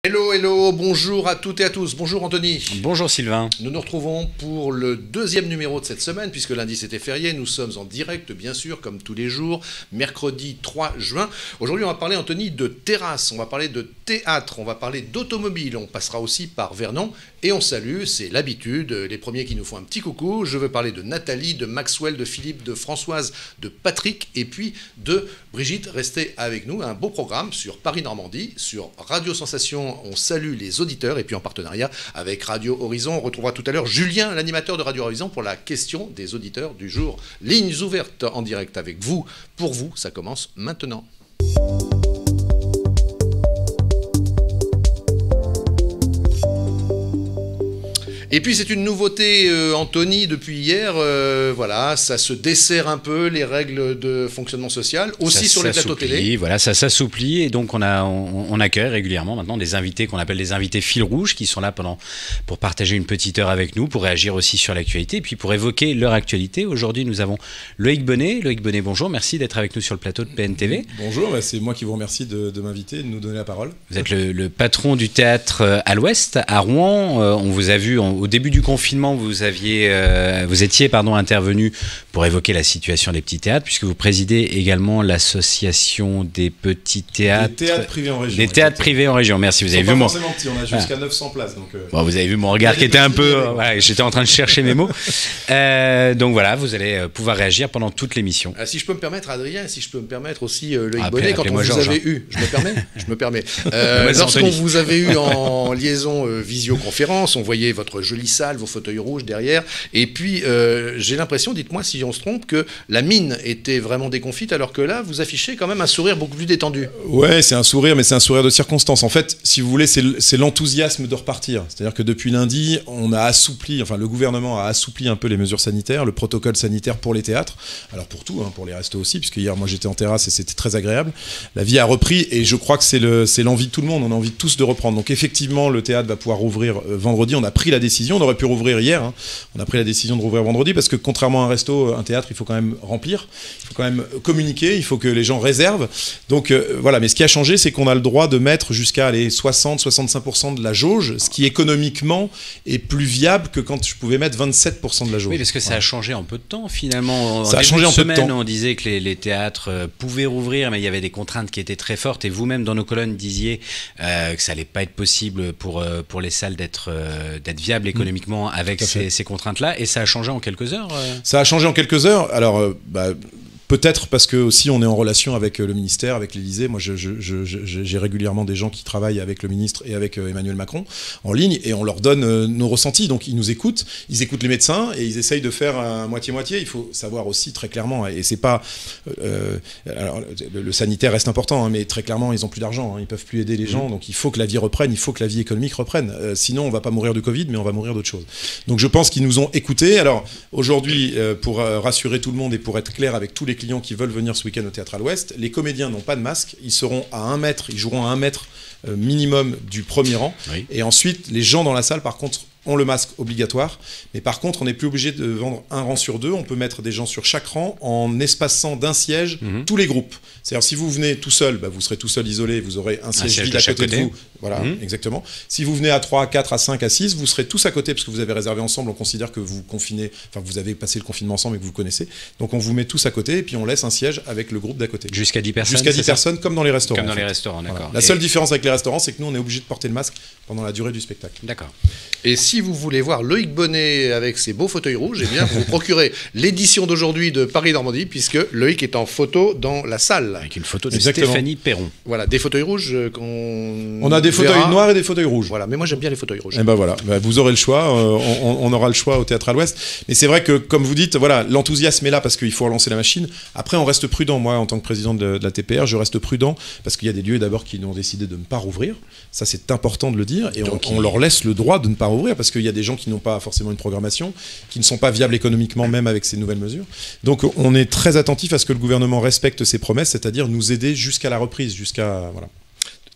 Hello, hello, bonjour à toutes et à tous. Bonjour Anthony. Bonjour Sylvain. Nous nous retrouvons pour le deuxième numéro de cette semaine, puisque lundi c'était férié. Nous sommes en direct, bien sûr, comme tous les jours, mercredi 3 juin. Aujourd'hui, on va parler, Anthony, de terrasse, on va parler de théâtre, on va parler d'automobile, on passera aussi par Vernon. Et on salue, c'est l'habitude, les premiers qui nous font un petit coucou. Je veux parler de Nathalie, de Maxwell, de Philippe, de Françoise, de Patrick et puis de Brigitte. Restez avec nous, un beau programme sur Paris-Normandie, sur Radio Sensation. On salue les auditeurs et puis en partenariat avec Radio Horizon. On retrouvera tout à l'heure Julien, l'animateur de Radio Horizon, pour la question des auditeurs du jour. Lignes ouvertes en direct avec vous. Pour vous, ça commence maintenant. Et puis c'est une nouveauté, Anthony, depuis hier, voilà, ça se dessert un peu les règles de fonctionnement social, aussi sur les plateaux télé. Voilà, ça s'assouplit et donc on accueille régulièrement maintenant des invités qu'on appelle des invités fil rouge qui sont là pour partager une petite heure avec nous, pour réagir aussi sur l'actualité et puis pour évoquer leur actualité. Aujourd'hui, nous avons Loïc Bonnet. Loïc Bonnet, bonjour, merci d'être avec nous sur le plateau de PNTV. Bonjour, c'est moi qui vous remercie de m'inviter, de nous donner la parole. Vous êtes le patron du théâtre à l'Ouest, à Rouen. On vous a vu au début du confinement, vous étiez intervenu pour évoquer la situation des petits théâtres, puisque vous présidez également l'association des petits théâtres. Des théâtres privés en région. Des théâtres privés en région, merci. Vous avez vu pas forcément petit, on a jusqu'à 900 places. Donc bon, vous avez vu mon regard qui était un peu... j'étais en train de chercher mes mots. Donc voilà, vous allez pouvoir réagir pendant toute l'émission. Si je peux me permettre, Adrien, si je peux me permettre aussi, Loïc Bonnet, quand on vous avait eu... Je me permets. Lorsqu'on vous avait eu en liaison visioconférence, on voyait votre jolie salle, vos fauteuils rouges derrière, et puis j'ai l'impression, dites-moi si on se trompe, que la mine était vraiment déconfite, alors que là, vous affichez quand même un sourire beaucoup plus détendu. Ouais, c'est un sourire, mais c'est un sourire de circonstance. En fait, si vous voulez, c'est l'enthousiasme de repartir. C'est-à-dire que depuis lundi, on a assoupli, enfin le gouvernement a assoupli un peu les mesures sanitaires, le protocole sanitaire pour les théâtres, alors pour tout, pour les restos aussi, puisque hier, moi j'étais en terrasse et c'était très agréable. La vie a repris, et je crois que c'est l'envie de tout le monde, on a envie tous de reprendre. Donc effectivement, le théâtre va pouvoir rouvrir vendredi, on a pris la décision, on aurait pu rouvrir hier, on a pris la décision de rouvrir vendredi parce que contrairement à un resto, un théâtre, il faut quand même remplir, il faut quand même communiquer, il faut que les gens réservent. Donc voilà, mais ce qui a changé, c'est qu'on a le droit de mettre jusqu'à 60-65% de la jauge, ce qui économiquement est plus viable que quand je pouvais mettre 27% de la jauge. Oui, parce que ça a changé en peu de temps finalement. Ça a changé en peu de temps. On disait que les théâtres pouvaient rouvrir, mais il y avait des contraintes qui étaient très fortes et vous-même dans nos colonnes disiez que ça allait pas être possible pour les salles d'être viables économiquement avec ces contraintes-là, et ça a changé en quelques heures. Ça a changé en quelques heures. Alors, peut-être parce que aussi on est en relation avec le ministère, avec l'Élysée. Moi, j'ai régulièrement des gens qui travaillent avec le ministre et avec Emmanuel Macron en ligne, et on leur donne nos ressentis. Donc ils nous écoutent, ils écoutent les médecins et ils essayent de faire un moitié-moitié. Il faut savoir aussi très clairement, et c'est pas... alors, le sanitaire reste important, mais très clairement, ils n'ont plus d'argent, ils peuvent plus aider les gens. Donc il faut que la vie reprenne, il faut que la vie économique reprenne. Sinon, on va pas mourir de Covid, mais on va mourir d'autre chose. Donc je pense qu'ils nous ont écoutés. Alors aujourd'hui, pour rassurer tout le monde et pour être clair avec tous les clients qui veulent venir ce week-end au Théâtre à l'Ouest, les comédiens n'ont pas de masque, ils seront à 1 mètre, ils joueront à 1 mètre minimum du premier rang, oui. Et ensuite les gens dans la salle par contre ont le masque obligatoire, mais par contre on n'est plus obligé de vendre un rang sur 2, on peut mettre des gens sur chaque rang en espaçant d'un siège tous les groupes. C'est-à-dire si vous venez tout seul, vous serez tout seul isolé, vous aurez un siège vide à côté de vous. Voilà, exactement. Si vous venez à 3, à 4, à 5, à 6, vous serez tous à côté parce que vous avez réservé ensemble, on considère que vous confinez, enfin vous avez passé le confinement ensemble et que vous le connaissez. Donc on vous met tous à côté et puis on laisse un siège avec le groupe d'à côté. Jusqu'à 10 personnes. Jusqu'à 10 personnes comme dans les restaurants. Comme dans les restaurants, d'accord. Voilà. La seule différence avec les restaurants, c'est que nous on est obligé de porter le masque pendant la durée du spectacle. D'accord. Et si vous voulez voir Loïc Bonnet avec ses beaux fauteuils rouges, eh bien vous vous procurez l'édition d'aujourd'hui de Paris-Normandie, puisque Loïc est en photo dans la salle. Avec une photo de Stéphanie Perron. Voilà, des fauteuils rouges qu'on... On a des fauteuils noirs et des fauteuils rouges. Voilà, mais moi j'aime bien les fauteuils rouges. Et voilà, vous aurez le choix, on aura le choix au Théâtre à l'Ouest. Mais c'est vrai que, comme vous dites, voilà, l'enthousiasme est là parce qu'il faut relancer la machine. Après, on reste prudent. Moi, en tant que président de la TPR, je reste prudent parce qu'il y a des lieux d'abord qui ont décidé de ne pas rouvrir. Ça, c'est important de le dire. Et on leur laisse le droit de ne pas rouvrir parce qu'il y a des gens qui n'ont pas forcément une programmation, qui ne sont pas viables économiquement même avec ces nouvelles mesures. Donc on est très attentif à ce que le gouvernement respecte ses promesses, c'est-à-dire nous aider jusqu'à la reprise, jusqu'à... Voilà.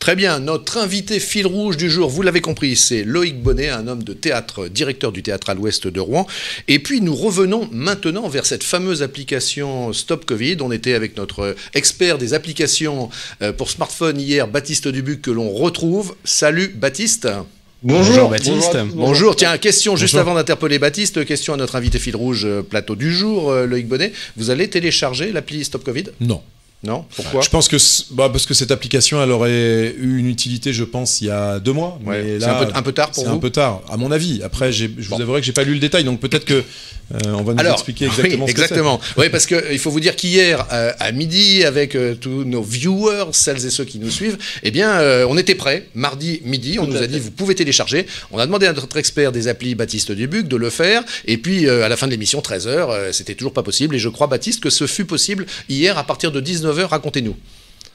Très bien, notre invité fil rouge du jour, vous l'avez compris, c'est Loïc Bonnet, un homme de théâtre, directeur du théâtre à l'ouest de Rouen. Et puis nous revenons maintenant vers cette fameuse application Stop Covid. On était avec notre expert des applications pour smartphone hier, Baptiste Dubuc, que l'on retrouve. Salut Baptiste. Bonjour Baptiste. Bonjour. Tiens, question juste avant d'interpeller Baptiste, question à notre invité fil rouge plateau du jour, Loïc Bonnet. Vous allez télécharger l'appli Stop Covid ? Non. Non, pourquoi ? Je pense que parce que cette application, elle aurait eu une utilité, je pense, il y a 2 mois. Ouais. Mais c'est là, un peu tard pour vous ? C'est un peu tard, à mon avis. Après, je vous avouerai que j'ai pas lu le détail, donc peut-être que on va nous expliquer exactement ce que c'est. Exactement. Oui, parce qu'il faut vous dire qu'hier, à midi, avec tous nos viewers, celles et ceux qui nous suivent, eh bien, on était prêts. Mardi midi, on nous a dit, vous pouvez télécharger. On a demandé à notre expert des applis, Baptiste Dubuc, de le faire. Et puis, à la fin de l'émission, 13h, c'était toujours pas possible. Et je crois, Baptiste, que ce fut possible hier à partir de 19h. Racontez-nous.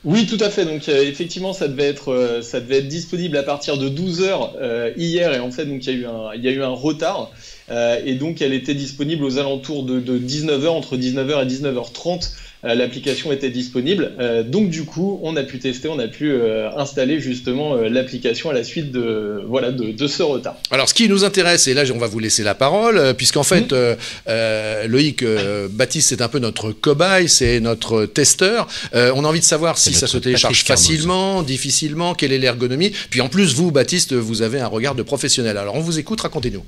Oui, tout à fait. Donc effectivement, ça devait être disponible à partir de 12h hier, et en fait, donc il y a eu un retard, et donc elle était disponible aux alentours de 19h, entre 19h et 19h30. L'application était disponible, donc du coup on a pu tester, on a pu installer justement l'application à la suite de ce retard. Alors ce qui nous intéresse, et là on va vous laisser la parole, puisqu'en fait Loïc, Baptiste c'est un peu notre cobaye, c'est notre testeur, on a envie de savoir si ça se télécharge facilement, difficilement, quelle est l'ergonomie, puis en plus vous Baptiste vous avez un regard de professionnel, alors on vous écoute, racontez-nous.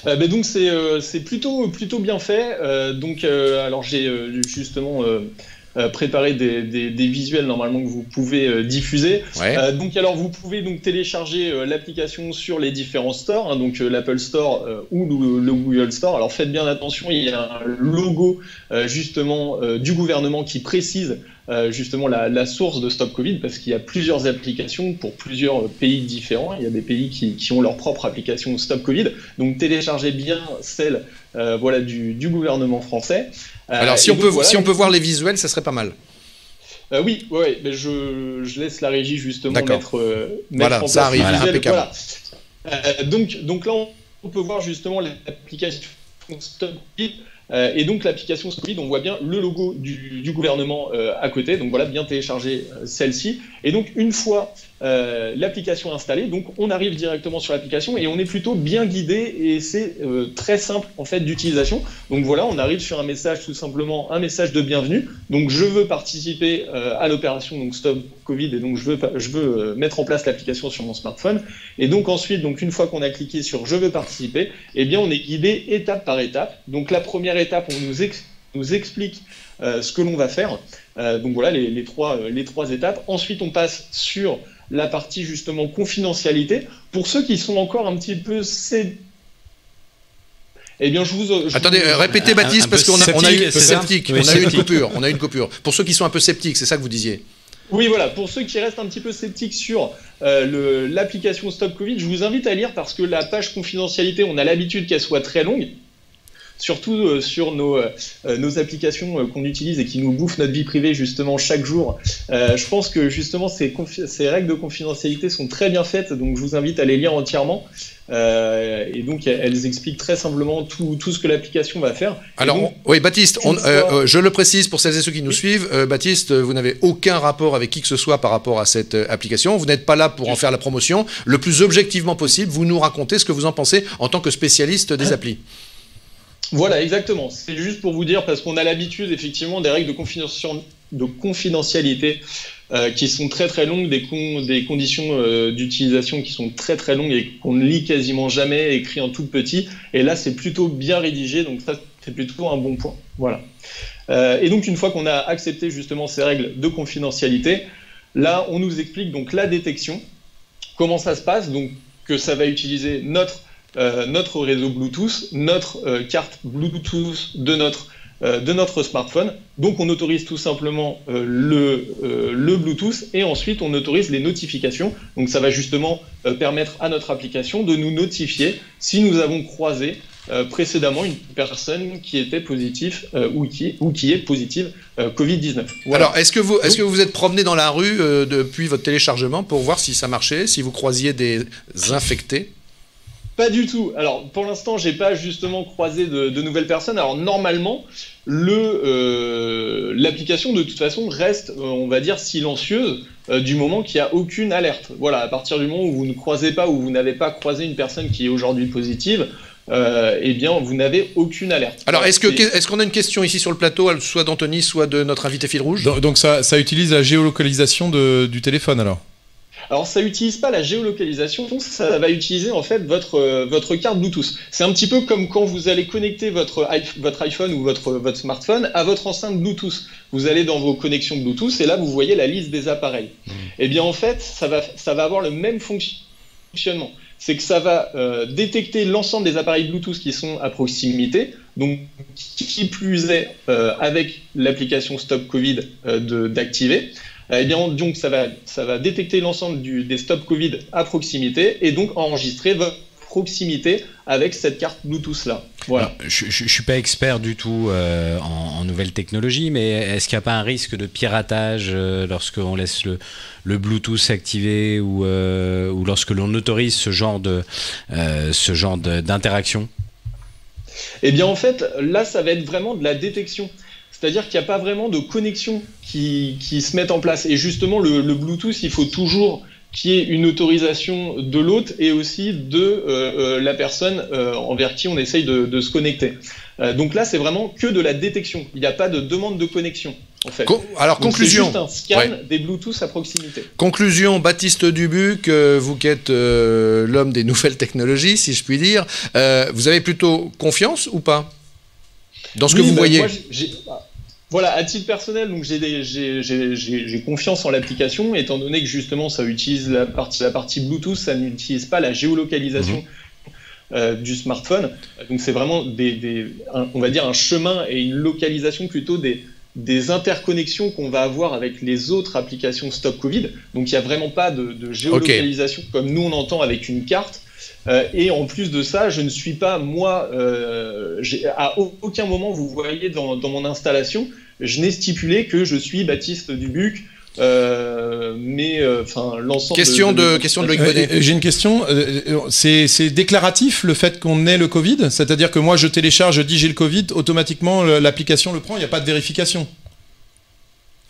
Donc c'est plutôt bien fait. Alors j'ai justement préparé des visuels normalement que vous pouvez diffuser. Ouais. Alors vous pouvez donc télécharger l'application sur les différents stores, hein, donc l'Apple Store ou le Google Store. Alors faites bien attention, il y a un logo justement du gouvernement qui précise justement la source de Stop Covid, parce qu'il y a plusieurs applications pour plusieurs pays différents. Il y a des pays qui ont leur propre application Stop Covid. Donc téléchargez bien celle du gouvernement français. Alors si on peut voir les visuels, ça serait pas mal. Oui, mais je laisse la régie justement mettre voilà, en place ça arrive, les visuels. impeccable. Voilà. Donc là, on peut voir justement l'application Stop Covid. Et donc l'application Stop Covid, on voit bien le logo du gouvernement à côté, donc voilà, bien télécharger celle-ci. Et donc une fois l'application installée, donc on arrive directement sur l'application et on est plutôt bien guidé, et c'est très simple en fait d'utilisation. Donc voilà, on arrive sur un message, tout simplement un message de bienvenue. Donc je veux participer à l'opération donc Stop Covid, et donc je veux mettre en place l'application sur mon smartphone. Et donc ensuite, donc une fois qu'on a cliqué sur je veux participer, eh bien on est guidé étape par étape. Donc la première étape, on nous explique ce que l'on va faire. Donc voilà les trois étapes. Ensuite, on passe sur la partie justement confidentialité. Pour ceux qui sont encore un petit peu eh bien, Attendez, répétez Baptiste, parce qu'on a eu une coupure. Pour ceux qui sont un peu sceptiques, c'est ça que vous disiez. Oui, voilà. Pour ceux qui restent un petit peu sceptiques sur l'application Stop Covid, je vous invite à lire, parce que la page confidentialité, on a l'habitude qu'elle soit très longue. Surtout sur nos applications qu'on utilise et qui nous bouffent notre vie privée justement chaque jour. Je pense que justement ces règles de confidentialité sont très bien faites, donc je vous invite à les lire entièrement. Et donc elles expliquent très simplement tout ce que l'application va faire. Alors donc, oui Baptiste, je le précise pour celles et ceux qui nous suivent, Baptiste, vous n'avez aucun rapport avec qui que ce soit par rapport à cette application, vous n'êtes pas là pour en faire la promotion, le plus objectivement possible, vous nous racontez ce que vous en pensez en tant que spécialiste des applis. Voilà, exactement. C'est juste pour vous dire, parce qu'on a l'habitude effectivement des règles de confidentialité qui sont très très longues, des conditions d'utilisation qui sont très très longues et qu'on ne lit quasiment jamais, écrit en tout petit. Et là, c'est plutôt bien rédigé, donc ça, c'est plutôt un bon point. Voilà. Et donc, une fois qu'on a accepté justement ces règles de confidentialité, là, on nous explique donc la détection, comment ça se passe, donc que ça va utiliser notre réseau Bluetooth, notre carte Bluetooth de notre smartphone. Donc on autorise tout simplement le Bluetooth, et ensuite on autorise les notifications. Donc ça va justement permettre à notre application de nous notifier si nous avons croisé précédemment une personne qui était positive ou qui est positive Covid-19. Voilà. Alors est-ce que vous êtes promené dans la rue depuis votre téléchargement pour voir si ça marchait, si vous croisiez des infectés ? Pas du tout. Alors, pour l'instant, j'ai pas justement croisé de nouvelles personnes. Alors, normalement, l'application, de toute façon, reste, on va dire, silencieuse du moment qu'il n'y a aucune alerte. Voilà, à partir du moment où vous ne croisez pas, ou vous n'avez pas croisé une personne qui est aujourd'hui positive, eh bien, vous n'avez aucune alerte. Alors, est-ce qu'on a une question ici sur le plateau, soit d'Anthony, soit de notre invité fil rouge? Donc ça utilise la géolocalisation du téléphone alors? Alors ça n'utilise pas la géolocalisation, ça va utiliser en fait votre carte Bluetooth. C'est un petit peu comme quand vous allez connecter votre iPhone ou votre smartphone à votre enceinte Bluetooth. Vous allez dans vos connexions Bluetooth et là vous voyez la liste des appareils. Et bien en fait ça va avoir le même fonctionnement. C'est que ça va détecter l'ensemble des appareils Bluetooth qui sont à proximité. Donc qui plus est avec l'application Stop Covid d'activer. Eh bien, donc ça va détecter l'ensemble des stop Covid à proximité et donc enregistrer votre proximité avec cette carte Bluetooth là. Voilà. Alors, je suis pas expert du tout en nouvelles technologies, mais est-ce qu'il n'y a pas un risque de piratage lorsqu'on laisse le Bluetooth activé ou lorsque l'on autorise ce genre d'interaction? Eh bien en fait, là ça va être vraiment de la détection. C'est-à-dire qu'il n'y a pas vraiment de connexion qui se met en place. Et justement, le Bluetooth, il faut toujours qu'il y ait une autorisation de l'hôte et aussi de la personne envers qui on essaye de se connecter. Donc là, c'est vraiment que de la détection. Il n'y a pas de demande de connexion, en fait. Alors, donc, conclusion. C'est juste un scan des Bluetooth à proximité. Conclusion, Baptiste Dubuc, vous qui êtes l'homme des nouvelles technologies, si je puis dire, vous avez plutôt confiance ou pas dans ce que vous voyez? Moi, voilà, à titre personnel, donc j'ai confiance en l'application, étant donné que justement ça utilise la partie Bluetooth, ça n'utilise pas la géolocalisation du smartphone. Donc c'est vraiment on va dire un chemin et une localisation plutôt des interconnexions qu'on va avoir avec les autres applications Stop Covid. Donc il n'y a vraiment pas de géolocalisation comme nous on entend avec une carte. Et en plus de ça, je ne suis pas, moi, à aucun moment, vous voyez dans mon installation, je n'ai stipulé que je suis Baptiste Dubuc, mais l'ensemble... Question de Loïc Bonnet. J'ai une question. C'est déclaratif le fait qu'on ait le Covid? C'est-à-dire que moi, je télécharge, je dis j'ai le Covid, automatiquement l'application le prend, il n'y a pas de vérification?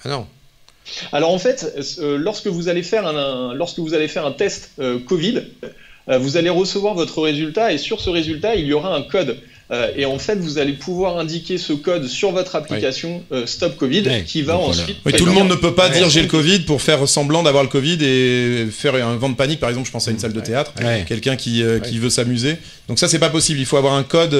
Ah non. Alors en fait, lorsque vous allez faire un test Covid, vous allez recevoir votre résultat et sur ce résultat, il y aura un code. Et en fait, vous allez pouvoir indiquer ce code sur votre application Stop Covid qui va ensuite... Oui, tout le monde ne peut pas dire j'ai le Covid pour faire semblant d'avoir le Covid et faire un vent de panique. Par exemple, je pense à une salle de théâtre, quelqu'un qui veut s'amuser. Donc ça, c'est pas possible. Il faut avoir un code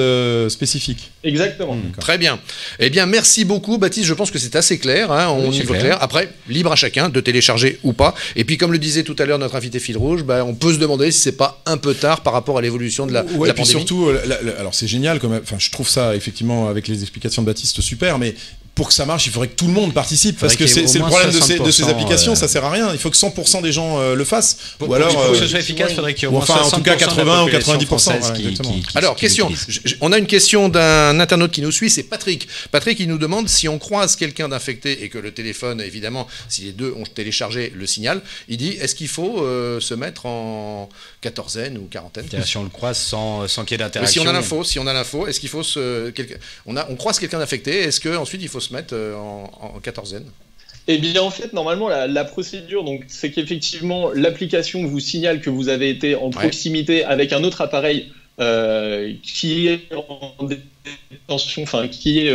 spécifique. Exactement. Très bien. Eh bien, merci beaucoup, Baptiste. Je pense que c'est assez clair. On y voit clair. Après, libre à chacun de télécharger ou pas. Et puis, comme le disait tout à l'heure notre invité fil rouge, on peut se demander si c'est pas un peu tard par rapport à l'évolution de la pandémie. Et puis surtout, alors c'est génial. Enfin, je trouve ça effectivement avec les explications de Baptiste super, mais pour que ça marche, il faudrait que tout le monde participe parce que c'est le problème de ces applications, ça sert à rien. Il faut que 100% des gens le fassent. Ou alors, pour que ce soit efficace, il faudrait qu'il y ait au moins en tout cas 80 ou 90%. Alors, question. On a une question d'un internaute qui nous suit, c'est Patrick. Patrick, il nous demande si on croise quelqu'un d'infecté et que le téléphone, évidemment, si les deux ont téléchargé le signal, il dit est-ce qu'il faut se mettre en quatorzaine ou quarantaine? Si on le croise sans qu'il y ait d'interaction. Si on a l'info, est-ce qu'il faut on croise quelqu'un d'infecté, est-ce qu'ensuite il faut se mettre en quatorzaine? Eh bien, en fait, normalement, la procédure, donc, c'est qu'effectivement, l'application vous signale que vous avez été en proximité avec un autre appareil qui est en détention, qui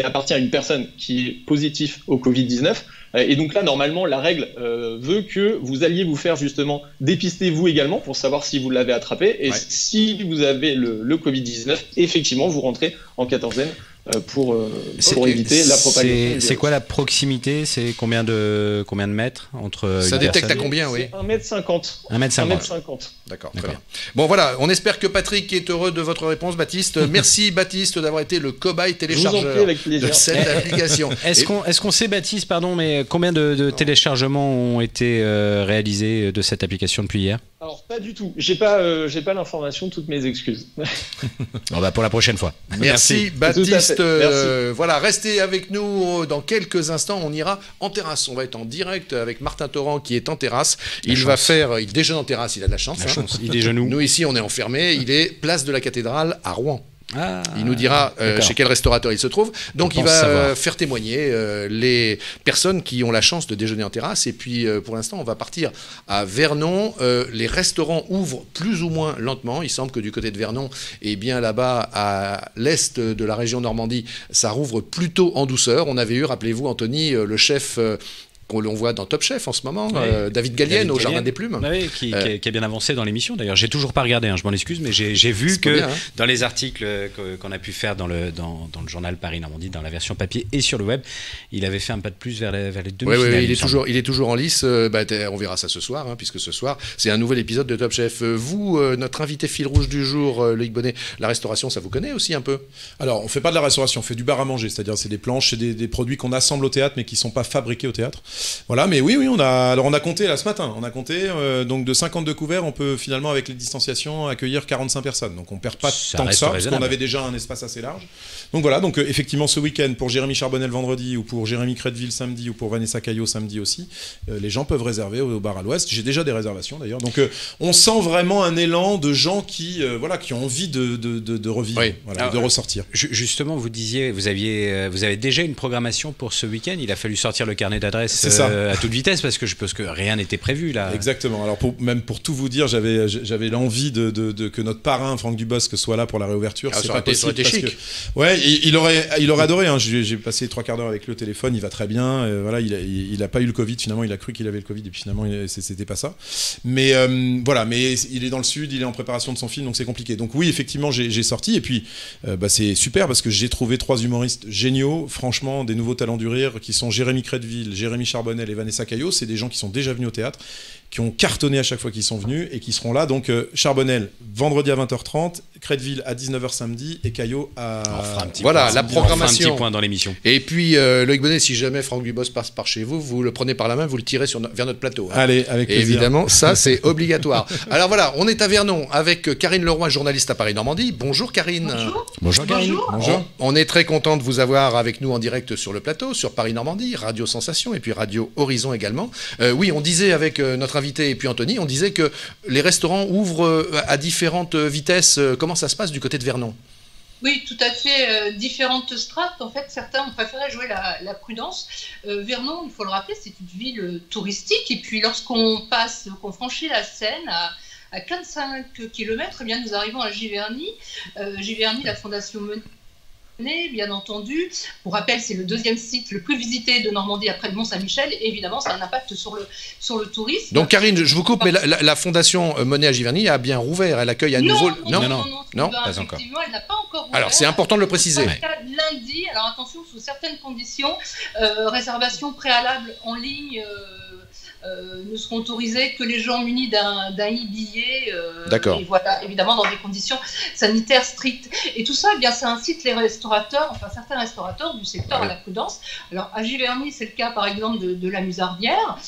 appartient à une personne qui est positive au Covid-19. Et donc là, normalement, la règle veut que vous alliez vous faire justement dépister vous également pour savoir si vous l'avez attrapé. Et si vous avez le Covid-19, effectivement, vous rentrez en quatorzaine. Pour éviter la propagation. C'est quoi la proximité? C'est combien de mètres entre ça détecte à combien? Oui. 1m50. 1m50. D'accord, très bien. Bon voilà, on espère que Patrick est heureux de votre réponse, Baptiste. Merci Baptiste d'avoir été le cobaye téléchargeur de cette application. Est-ce qu'on sait, Baptiste, pardon, mais combien de téléchargements ont été réalisés de cette application depuis hier? Alors pas du tout. J'ai pas l'information. Toutes mes excuses. Bon, bah, pour la prochaine fois. Merci Baptiste. Merci. Voilà, restez avec nous dans quelques instants. On ira en terrasse. On va être en direct avec Martin Torrent qui est en terrasse. Il déjeune en terrasse. Il a de la chance. Il déjeune où ? Nous ici, on est enfermés. Il est place de la Cathédrale à Rouen. Ah, il nous dira chez quel restaurateur il se trouve. Donc il va faire témoigner les personnes qui ont la chance de déjeuner en terrasse. Et puis pour l'instant, on va partir à Vernon. Les restaurants ouvrent plus ou moins lentement. Il semble que du côté de Vernon, et bien là-bas à l'est de la région Normandie, ça rouvre plutôt en douceur. On avait eu, rappelez-vous Anthony, le chef qu'on voit dans Top Chef en ce moment, David Gallienne au Jardin des Plumes. Oui, qui a bien avancé dans l'émission. D'ailleurs, j'ai toujours pas regardé, je m'en excuse, mais j'ai vu que bien, dans les articles qu'on a pu faire dans le journal Paris-Normandie, dans la version papier et sur le web, il avait fait un pas de plus vers les demi-finales. Oui, il est toujours en lice. On verra ça ce soir, puisque ce soir, c'est un nouvel épisode de Top Chef. Vous, notre invité fil rouge du jour, Loïc Bonnet, la restauration, ça vous connaît aussi un peu ? Alors, on fait pas de la restauration, on fait du bar à manger, c'est-à-dire c'est des planches, c'est des produits qu'on assemble au théâtre, mais qui sont pas fabriqués au théâtre. Voilà, mais oui, on a compté là ce matin. On a compté, donc de 52 couverts, on peut finalement, avec les distanciations, accueillir 45 personnes. Donc on perd pas tant que ça, parce qu'on avait déjà un espace assez large. Donc voilà, donc effectivement, ce week-end, pour Jérémy Charbonnel vendredi, ou pour Jérémy Crédville samedi, ou pour Vanessa Caillot samedi aussi, les gens peuvent réserver au bar à l'Ouest. J'ai déjà des réservations d'ailleurs. Donc on sent vraiment un élan de gens qui ont envie de revivre, de ressortir. Justement, vous disiez, vous avez déjà une programmation pour ce week-end. Il a fallu sortir le carnet d'adresses à toute vitesse parce que rien n'était prévu là. Exactement. Alors pour tout vous dire, j'avais l'envie que notre parrain Franck Dubosc soit là pour la réouverture. C'est pas possible parce que il aurait adoré. J'ai passé 3 quarts d'heure avec lui au téléphone. Il va très bien. Il a pas eu le Covid finalement. Il a cru qu'il avait le Covid et puis finalement c'était pas ça. Mais mais il est dans le sud. Il est en préparation de son film, donc c'est compliqué. Donc oui, effectivement, j'ai sorti et puis c'est super parce que j'ai trouvé 3 humoristes géniaux. Franchement, des nouveaux talents du rire qui sont Jérémy Crédville, Jérémy Charbonnel et Vanessa Caillot. C'est des gens qui sont déjà venus au théâtre, qui ont cartonné à chaque fois qu'ils sont venus et qui seront là. Donc Charbonnel vendredi à 20h30, Crédville à 19h samedi et Caillot à... la programmation. Un petit point dans l'émission. Et puis Loïc Bonnet, si jamais Franck Dubosc passe par chez vous, vous le prenez par la main, vous le tirez vers notre plateau. Allez, avec plaisir. Et évidemment, ça c'est obligatoire. Alors voilà, on est à Vernon avec Karine Leroy, journaliste à Paris-Normandie. Bonjour Karine. Bonjour Karine. Bonjour. On est très content de vous avoir avec nous en direct sur le plateau, sur Paris-Normandie, Radio Sensation et puis Radio Horizon également. Oui, on disait avec notre invité et puis Anthony, on disait que les restaurants ouvrent à différentes vitesses. Comment ça se passe du côté de Vernon ? Oui, tout à fait. Différentes strates. En fait, certains ont préféré jouer la prudence. Vernon, il faut le rappeler, c'est une ville touristique. Et puis, lorsqu'on franchit la Seine à 45 km, eh bien, nous arrivons à Giverny. Giverny, la Fondation Monet, bien entendu. Pour rappel, c'est le 2e site le plus visité de Normandie après le Mont-Saint-Michel. Et évidemment, ça a un impact sur le tourisme. Donc, Karine, je vous coupe, mais la Fondation Monet à Giverny a bien rouvert. Elle accueille à nouveau... Non, pas encore. Effectivement, elle n'a pas encore rouvert. Alors, c'est important de le préciser. Lundi, alors attention, sous certaines conditions, réservation préalable en ligne... ne seront autorisés que les gens munis d'un e-billet. D'accord. Et voilà, évidemment, dans des conditions sanitaires strictes. Et tout ça, eh bien, ça incite les restaurateurs, enfin certains restaurateurs du secteur à la prudence. Alors, à Giverny, c'est le cas, par exemple, de la Musardière,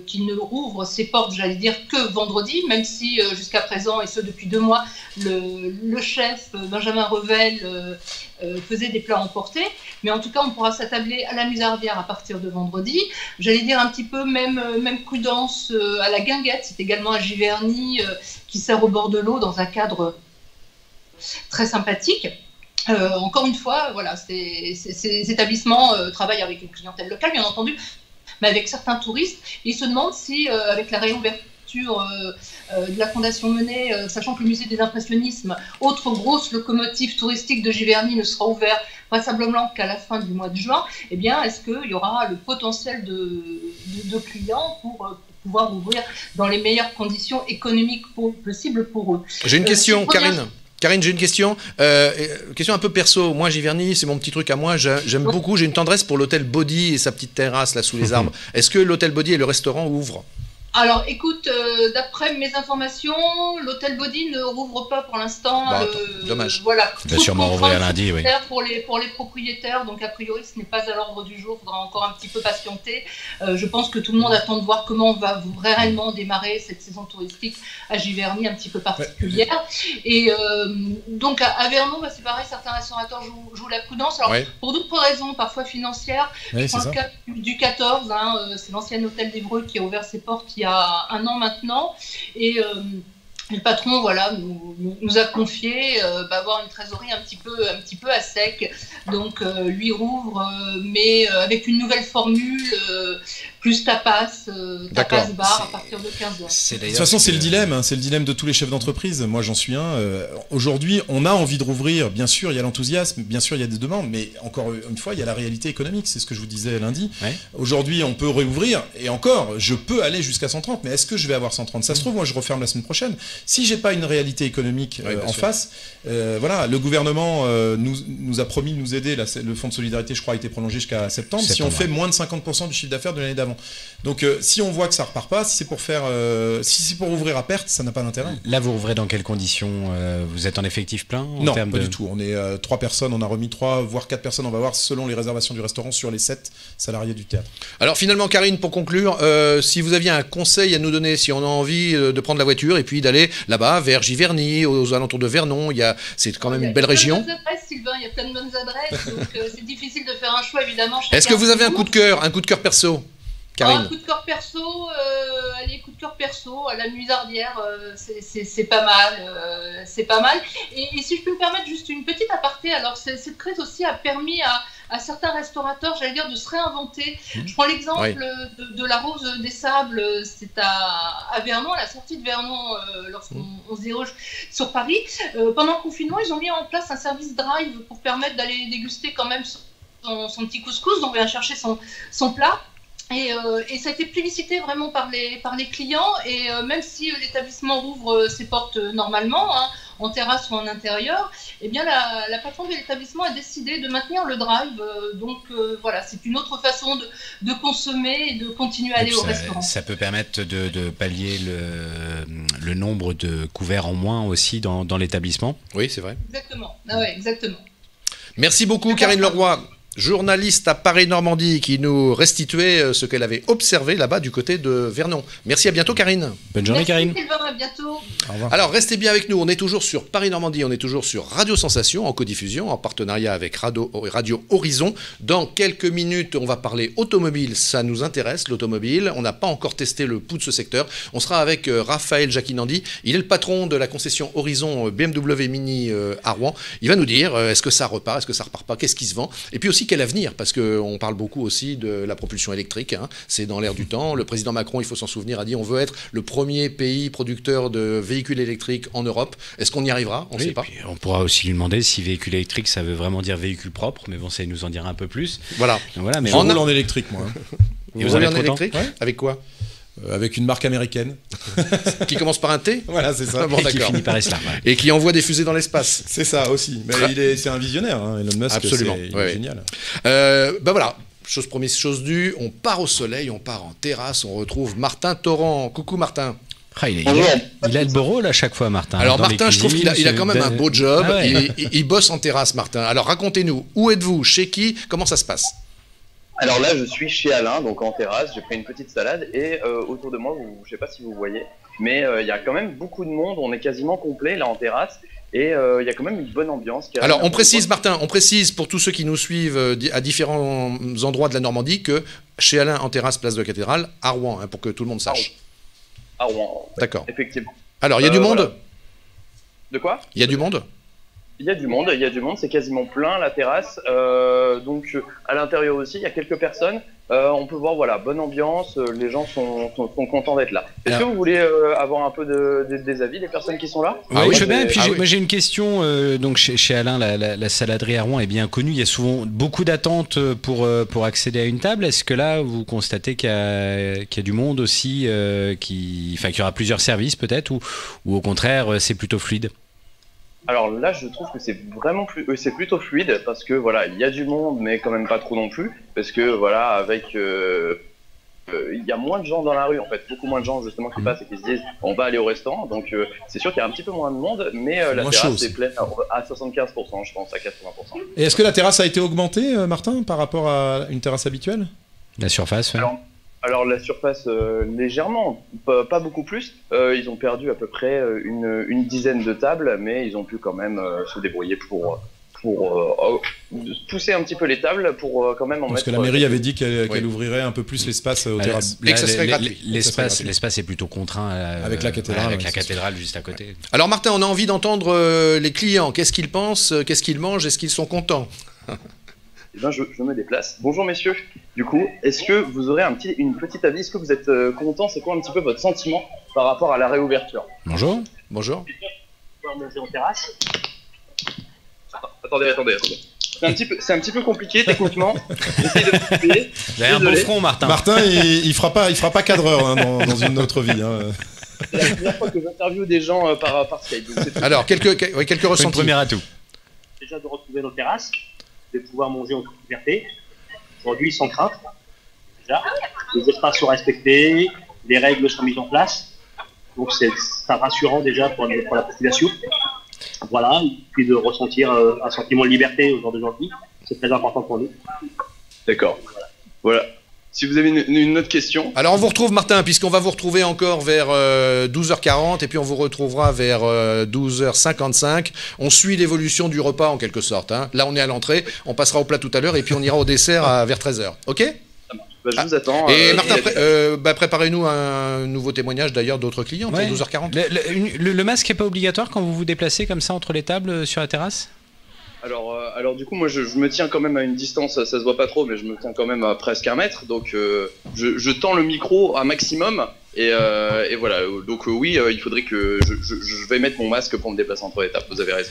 qui ne rouvre ses portes, j'allais dire, que vendredi, même si jusqu'à présent, et ce depuis 2 mois, le chef Benjamin Revel faisait des plats emportés. Mais en tout cas, on pourra s'attabler à la Musardière à partir de vendredi. J'allais dire un petit peu même prudence à la Guinguette, c'est également à Giverny, qui sert au bord de l'eau dans un cadre très sympathique. Encore une fois, voilà, ces établissements travaillent avec une clientèle locale, bien entendu, mais avec certains touristes. Ils se demandent si, avec la réouverture de la Fondation Monet, sachant que le musée des impressionnismes, autre grosse locomotive touristique de Giverny, ne sera ouvert vraisemblablement qu'à la fin du mois de juin, eh bien, est-ce qu'il y aura le potentiel de clients pour pouvoir ouvrir dans les meilleures conditions économiques possibles pour eux ? J'ai une question, Karine. Karine, j'ai une question. Question un peu perso. Moi, Giverny, c'est mon petit truc à moi. J'aime beaucoup. J'ai une tendresse pour l'hôtel Body et sa petite terrasse là sous les arbres. Est-ce que l'hôtel Body et le restaurant ouvrent ? Alors, écoute, d'après mes informations, l'hôtel Body ne rouvre pas pour l'instant. Bah, dommage. Voilà. Il va sûrement rouvrir lundi, oui. Pour les propriétaires, donc a priori, ce n'est pas à l'ordre du jour. Il faudra encore un petit peu patienter. Je pense que tout le monde attend de voir comment va réellement démarrer cette saison touristique à Giverny, un petit peu particulière. Ouais. Et donc, à Vernon, bah, c'est pareil, certains restaurateurs jouent la prudence. Alors, pour d'autres raisons, parfois financières, je prends le cas du 14, c'est l'ancien hôtel d'Évreux qui a ouvert ses portes il y a un an maintenant, et le patron nous a confié avoir une trésorerie un petit peu à sec, donc lui rouvre, mais avec une nouvelle formule, plus tapas bar à partir de 15h. De toute façon, c'est le dilemme, c'est le dilemme de tous les chefs d'entreprise. Moi, j'en suis un. Aujourd'hui, on a envie de rouvrir. Bien sûr, il y a l'enthousiasme, bien sûr, il y a des demandes, mais encore une fois, il y a la réalité économique. C'est ce que je vous disais lundi. Ouais. Aujourd'hui, on peut réouvrir, et encore, je peux aller jusqu'à 130, mais est-ce que je vais avoir 130 ? Ça se trouve, moi, je referme la semaine prochaine. Si j'ai pas une réalité économique en face, voilà, le gouvernement nous a promis de nous aider. Le fonds de solidarité, je crois, a été prolongé jusqu'à septembre. Si on fait moins de 50% du chiffre d'affaires de l'année d'avant. Donc si on voit que ça repart pas, si c'est pour ouvrir à perte, ça n'a pas d'intérêt. Là, vous rouvrez dans quelles conditions ? Vous êtes en effectif plein Non, pas du tout. On est 3 personnes, on a remis 3 voire 4 personnes, on va voir selon les réservations du restaurant sur les 7 salariés du théâtre. Alors finalement, Karine, pour conclure, si vous aviez un conseil à nous donner, si on a envie de prendre la voiture et puis d'aller là-bas vers Giverny, aux alentours de Vernon, c'est quand même une belle région. Il y a plein de bonnes adresses, Sylvain, il y a plein de bonnes adresses, donc c'est difficile de faire un choix évidemment. Est-ce que vous avez un coup de cœur perso ? Un coup de cœur perso, coup de cœur perso, à la Musardière, c'est pas mal, c'est pas mal. Et si je peux me permettre juste une petite aparté, alors cette crise aussi a permis à certains restaurateurs, j'allais dire, de se réinventer. Je prends l'exemple de la Rose des Sables, c'est à Vernon, à la sortie de Vernon, lorsqu'on se dirige sur Paris. Pendant le confinement, ils ont mis en place un service drive pour permettre d'aller déguster quand même son petit couscous, donc vient chercher son plat. Et ça a été plébiscité vraiment par les clients, et même si l'établissement rouvre ses portes normalement, en terrasse ou en intérieur, eh bien la patronne de l'établissement a décidé de maintenir le drive. Donc voilà, c'est une autre façon de consommer et de continuer à aller au restaurant. Ça peut permettre de pallier le nombre de couverts en moins aussi dans l'établissement. Oui, c'est vrai. Exactement. Ah ouais, exactement. Merci beaucoup, Karine Leroy, journaliste à Paris-Normandie, qui nous restituait ce qu'elle avait observé là-bas du côté de Vernon. Merci, à bientôt, Karine. Bonne journée, Karine. Merci, Sylvain, à bientôt. Au revoir. Alors, restez bien avec nous. On est toujours sur Paris-Normandie, on est toujours sur Radio Sensation, en codiffusion, en partenariat avec Radio Horizon. Dans quelques minutes, on va parler automobile. Ça nous intéresse, l'automobile. On n'a pas encore testé le pouls de ce secteur. On sera avec Raphaël Jacquinandi. Il est le patron de la concession Horizon BMW Mini à Rouen. Il va nous dire, est-ce que ça repart, est-ce que ça repart pas, qu'est-ce qui se vend, et puis aussi quel avenir, parce qu'on parle beaucoup aussi de la propulsion électrique, c'est dans l'air du temps. Le président Macron, il faut s'en souvenir, a dit on veut être le premier pays producteur de véhicules électriques en Europe. Est-ce qu'on y arrivera ? On ne sait pas. On pourra aussi lui demander si véhicule électrique, ça veut vraiment dire véhicule propre, mais bon, ça nous en dira un peu plus. Voilà. Mais je roule en électrique, moi. Et vous roulez en électrique ? Avec quoi ? Avec une marque américaine. Qui commence par un T ? Voilà, c'est ça. Bon, et qui finit par Islam. Et qui envoie des fusées dans l'espace. C'est ça aussi. Mais c'est un visionnaire, Elon Musk. Absolument. C'est génial. Voilà. Chose promise, chose due. On part au soleil, on part en terrasse. On retrouve Martin Torrent. Coucou, Martin. Il a le beau rôle à chaque fois, Martin. Alors Martin, je trouve qu'il a quand même un beau job. Ah ouais. Il bosse en terrasse, Martin. Alors racontez-nous, où êtes-vous ? Chez qui ? Comment ça se passe ? Alors là, je suis chez Alain, donc en terrasse, j'ai pris une petite salade, et autour de moi, je ne sais pas si vous voyez, mais il y a quand même beaucoup de monde, on est quasiment complet là en terrasse, et il y a quand même une bonne ambiance. Alors on précise, Martin, on précise pour tous ceux qui nous suivent à différents endroits de la Normandie que chez Alain en terrasse, place de la Cathédrale, à Rouen, pour que tout le monde sache. À Rouen, d'accord. Effectivement. Alors il y a du monde voilà. De quoi ? Il y a du monde ? Il y a du monde, c'est quasiment plein la terrasse, donc à l'intérieur aussi il y a quelques personnes, on peut voir voilà, bonne ambiance, les gens sont contents d'être là. Est-ce que vous voulez avoir un peu des avis des personnes qui sont là ? Oui, je veux bien, et puis moi j'ai une question, donc chez Alain, la saladerie à Rouen est bien connue, il y a souvent beaucoup d'attentes pour accéder à une table, est-ce que là vous constatez qu'il y a du monde aussi, qu'il y aura plusieurs services peut-être, ou au contraire c'est plutôt fluide ? Alors là, je trouve que c'est vraiment c'est plutôt fluide parce que voilà, il y a du monde, mais quand même pas trop non plus, parce que voilà, avec il y a moins de gens dans la rue en fait, beaucoup moins de gens justement qui passent et qui se disent on va aller au restaurant, donc c'est sûr qu'il y a un petit peu moins de monde, mais la terrasse est pleine à 75%, je pense, à 80%. Et est-ce que la terrasse a été augmentée, Martin, par rapport à une terrasse habituelle? La surface, ouais. Alors la surface, légèrement, pas beaucoup plus. Ils ont perdu à peu près une dizaine de tables, mais ils ont pu quand même se débrouiller pour pousser un petit peu les tables pour quand même en mettre... Parce que la mairie avait dit qu'elle ouvrirait un peu plus l'espace aux terrasses. Et que ça serait gratuit. L'espace est plutôt contraint avec la cathédrale. Avec la cathédrale juste à côté. Alors Martin, on a envie d'entendre les clients. Qu'est-ce qu'ils pensent? Qu'est-ce qu'ils mangent? Est-ce qu'ils sont contents? Eh ben, je me déplace. Bonjour messieurs. Du coup, est-ce que vous aurez une petite avis? Est-ce que vous êtes contents? C'est quoi un petit peu votre sentiment par rapport à la réouverture? Bonjour. Bonjour. Pouvoir manger en terrasse. Attendez. C'est un petit peu compliqué techniquement. J'essaie de me couper. Vous avez un beau front, Martin. Martin, il fera pas cadreur hein, dans une autre vie. Hein. C'est la première fois que j'interviewe des gens par Skype. Alors, quelques ressentis. Une première atout. Déjà de retrouver nos terrasses, de pouvoir manger en toute liberté. Aujourd'hui, sans crainte. Déjà, les espaces sont respectés, les règles sont mises en place. Donc c'est rassurant déjà pour la population. Voilà, et puis de ressentir un sentiment de liberté au jour d'aujourd'hui, c'est très important pour nous. D'accord. Voilà. Si vous avez une autre question. Alors on vous retrouve Martin, puisqu'on va vous retrouver encore vers 12h40 et puis on vous retrouvera vers 12h55. On suit l'évolution du repas en quelque sorte. Hein. Là on est à l'entrée, on passera au plat tout à l'heure et puis on ira au dessert vers 13h. Ok ? Bah, je vous attends. Et Martin, préparez-nous un nouveau témoignage d'ailleurs d'autres clients, ouais. 12h40. Le masque n'est pas obligatoire quand vous vous déplacez comme ça entre les tables sur la terrasse ? Alors du coup, moi je me tiens quand même à une distance, ça se voit pas trop, mais je me tiens quand même à presque 1 mètre, donc je tends le micro à maximum, et voilà, donc oui, il faudrait que je vais mettre mon masque pour me déplacer entre les tables, vous avez raison.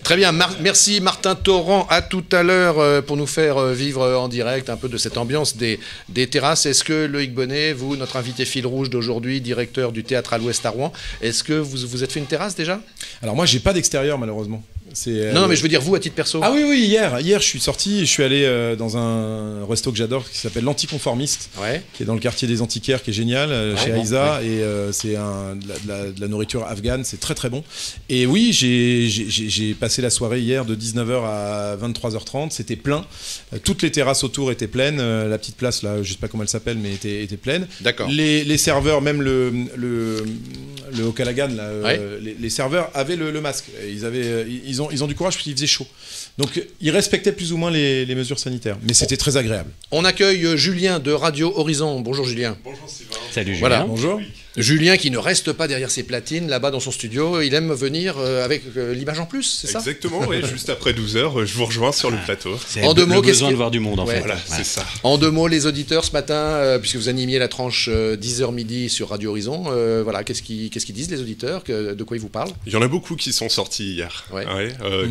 Très bien, merci Martin Torrent, à tout à l'heure pour nous faire vivre en direct un peu de cette ambiance des terrasses. Est-ce que Loïc Bonnet, vous, notre invité fil rouge d'aujourd'hui, directeur du Théâtre à l'Ouest à Rouen, est-ce que vous êtes fait une terrasse déjà ? Alors moi j'ai pas d'extérieur malheureusement. Non, mais je veux dire vous à titre perso. Ah oui, hier je suis sorti, je suis allé dans un resto que j'adore qui s'appelle l'Anticonformiste, ouais. Qui est dans le quartier des Antiquaires, qui est génial, chez Aïza, ouais. Et c'est de la nourriture afghane, c'est très très bon. Et oui, j'ai passé la soirée hier de 19h à 23h30, c'était plein, toutes les terrasses autour étaient pleines, la petite place là, je sais pas comment elle s'appelle, mais était pleine. D'accord. Les serveurs, même le Okalagan, là, ouais. Les serveurs avaient le masque, ils ont du courage parce qu'il faisait chaud. Donc ils respectaient plus ou moins les mesures sanitaires. Mais c'était très agréable. On accueille Julien de Radio Horizon. Bonjour Julien. Bonjour Sylvain. Salut Julien. Voilà. Bonjour. Julien qui ne reste pas derrière ses platines là-bas dans son studio. Il aime venir avec l'image en plus, c'est ça ? Exactement, oui. Juste après 12h, je vous rejoins sur le plateau. En deux mots, besoin de voir du monde en fait. Voilà, c'est ça. En 2 mots, les auditeurs ce matin, puisque vous animiez la tranche 10h midi sur Radio Horizon, voilà, qu'est-ce qu'ils disent les auditeurs ? De quoi ils vous parlent ? Il y en a beaucoup qui sont sortis hier, ouais.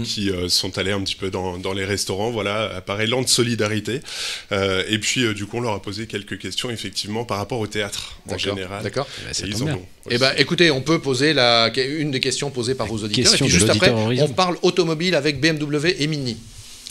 Qui sont allés un petit peu dans les restaurants, voilà, à part élan de solidarité. Et puis, du coup, on leur a posé quelques questions, effectivement, par rapport au théâtre en général. D'accord. Et ils en ont. Eh ben, écoutez, on peut poser une des questions posées par vos auditeurs. Question et puis juste après, Horizon. on parle automobile avec BMW et Mini.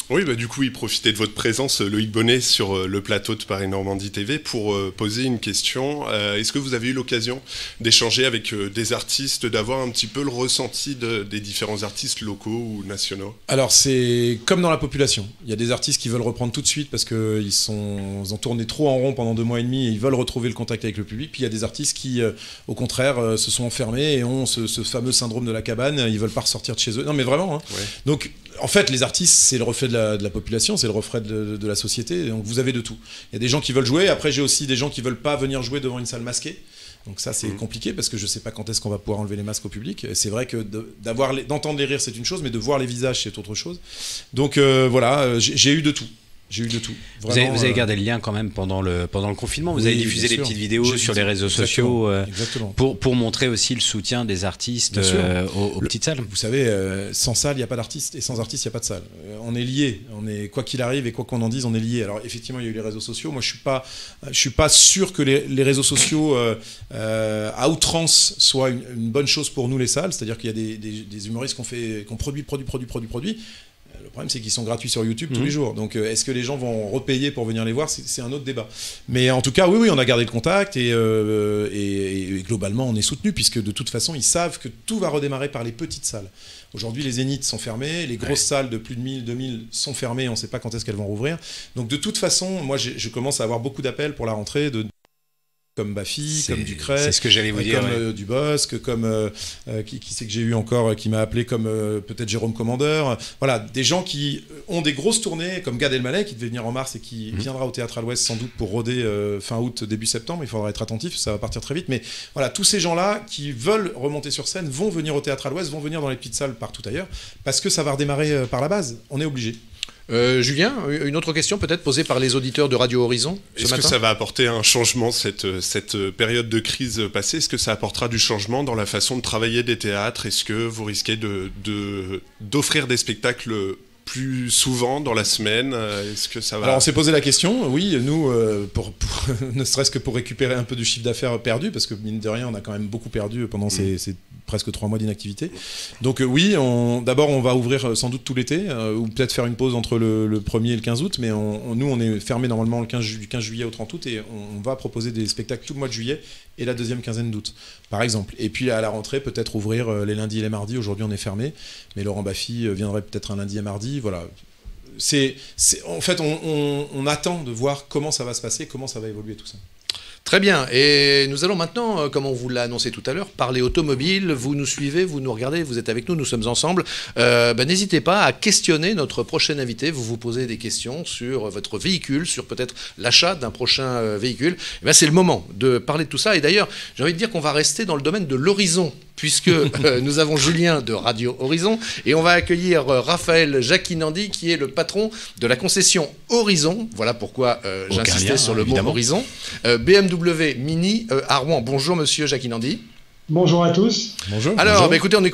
Oui, du coup, il profitait de votre présence, Loïc Bonnet, sur le plateau de Paris Normandie TV pour poser une question. Est-ce que vous avez eu l'occasion d'échanger avec des artistes, d'avoir un petit peu le ressenti des différents artistes locaux ou nationaux ? Alors, c'est comme dans la population. Il y a des artistes qui veulent reprendre tout de suite parce qu'ils ont tourné trop en rond pendant 2 mois et demi et ils veulent retrouver le contact avec le public. Puis il y a des artistes qui, au contraire, se sont enfermés et ont ce fameux syndrome de la cabane. Ils veulent pas ressortir de chez eux. Non, mais vraiment. Hein. Ouais. Donc, en fait, les artistes, c'est le reflet de la population, c'est le reflet de la société, donc vous avez de tout. Il y a des gens qui veulent jouer, après j'ai aussi des gens qui veulent pas venir jouer devant une salle masquée, donc ça c'est compliqué parce que je sais pas quand est-ce qu'on va pouvoir enlever les masques au public. Et c'est vrai que d'entendre les rires c'est une chose, mais de voir les visages c'est autre chose. Donc voilà, j'ai eu de tout. J'ai eu de tout. Vraiment, vous avez gardé le lien quand même pendant le confinement. Vous avez diffusé des petites vidéos sur les réseaux sociaux pour montrer aussi le soutien des artistes aux petites salles. Vous savez, sans salle, il n'y a pas d'artiste et sans artiste, il n'y a pas de salle. On est liés. Quoi qu'il arrive et quoi qu'on en dise, on est liés. Alors effectivement, il y a eu les réseaux sociaux. Moi, je suis pas sûr que les réseaux sociaux à outrance soient une bonne chose pour nous les salles. C'est-à-dire qu'il y a des humoristes qu'on produit. Le problème, c'est qu'ils sont gratuits sur YouTube tous les jours. Donc, est-ce que les gens vont repayer pour venir les voir? C'est un autre débat. Mais en tout cas, oui, on a gardé le contact et globalement, on est soutenu puisque de toute façon, ils savent que tout va redémarrer par les petites salles. Aujourd'hui, les zéniths sont fermés, les grosses salles de plus de 1000, 2000 sont fermées, on ne sait pas quand est-ce qu'elles vont rouvrir. Donc, de toute façon, moi, je commence à avoir beaucoup d'appels pour la rentrée comme Bafi, comme Ducret, c'est ce que j'allais vous dire, comme Dubosc, comme qui c'est que j'ai eu encore qui m'a appelé, comme peut-être Jérôme Commandeur. Voilà, des gens qui ont des grosses tournées, comme Gad Elmaleh qui devait venir en mars et qui viendra au Théâtre à l'Ouest sans doute pour rôder fin août, début septembre. Il faudra être attentif, ça va partir très vite. Mais voilà, tous ces gens-là qui veulent remonter sur scène vont venir au Théâtre à l'Ouest, vont venir dans les petites salles partout ailleurs, parce que ça va redémarrer par la base. On est obligé. Julien, une autre question peut-être posée par les auditeurs de Radio Horizon ce matin. Est-ce que ça va apporter un changement, cette période de crise passée? Est-ce que ça apportera du changement dans la façon de travailler des théâtres? Est-ce que vous risquez d'offrir des spectacles plus souvent dans la semaine? Est-ce que ça va... Alors on s'est posé la question, oui, nous, ne serait-ce que pour récupérer un peu du chiffre d'affaires perdu, parce que mine de rien, on a quand même beaucoup perdu pendant ces presque 3 mois d'inactivité. Donc oui, d'abord on va ouvrir sans doute tout l'été, ou peut-être faire une pause entre le 1er et le 15 août, mais nous on est fermé normalement du 15 juillet au 30 août, et on va proposer des spectacles tout le mois de juillet et la deuxième quinzaine d'août, par exemple. Et puis à la rentrée, peut-être ouvrir les lundis et les mardis. Aujourd'hui on est fermé, mais Laurent Baffy viendrait peut-être un lundi et mardi, voilà. En fait, on attend de voir comment ça va se passer, comment ça va évoluer tout ça. Très bien, et nous allons maintenant, comme on vous l'a annoncé tout à l'heure, parler automobile. Vous nous suivez, vous nous regardez, vous êtes avec nous, nous sommes ensemble. N'hésitez pas à questionner notre prochain invité. Vous vous posez des questions sur votre véhicule, sur peut-être l'achat d'un prochain véhicule. C'est le moment de parler de tout ça. Et d'ailleurs, j'ai envie de dire qu'on va rester dans le domaine de l'horizon, puisque nous avons Julien de Radio Horizon, et on va accueillir Raphaël Jacquinandi, qui est le patron de la concession Horizon. Voilà pourquoi j'insistais sur le mot Horizon. BMW Mini à Rouen. Bonjour monsieur Jacquinandi. Bonjour à tous. Bonjour. Alors, écoutez, on est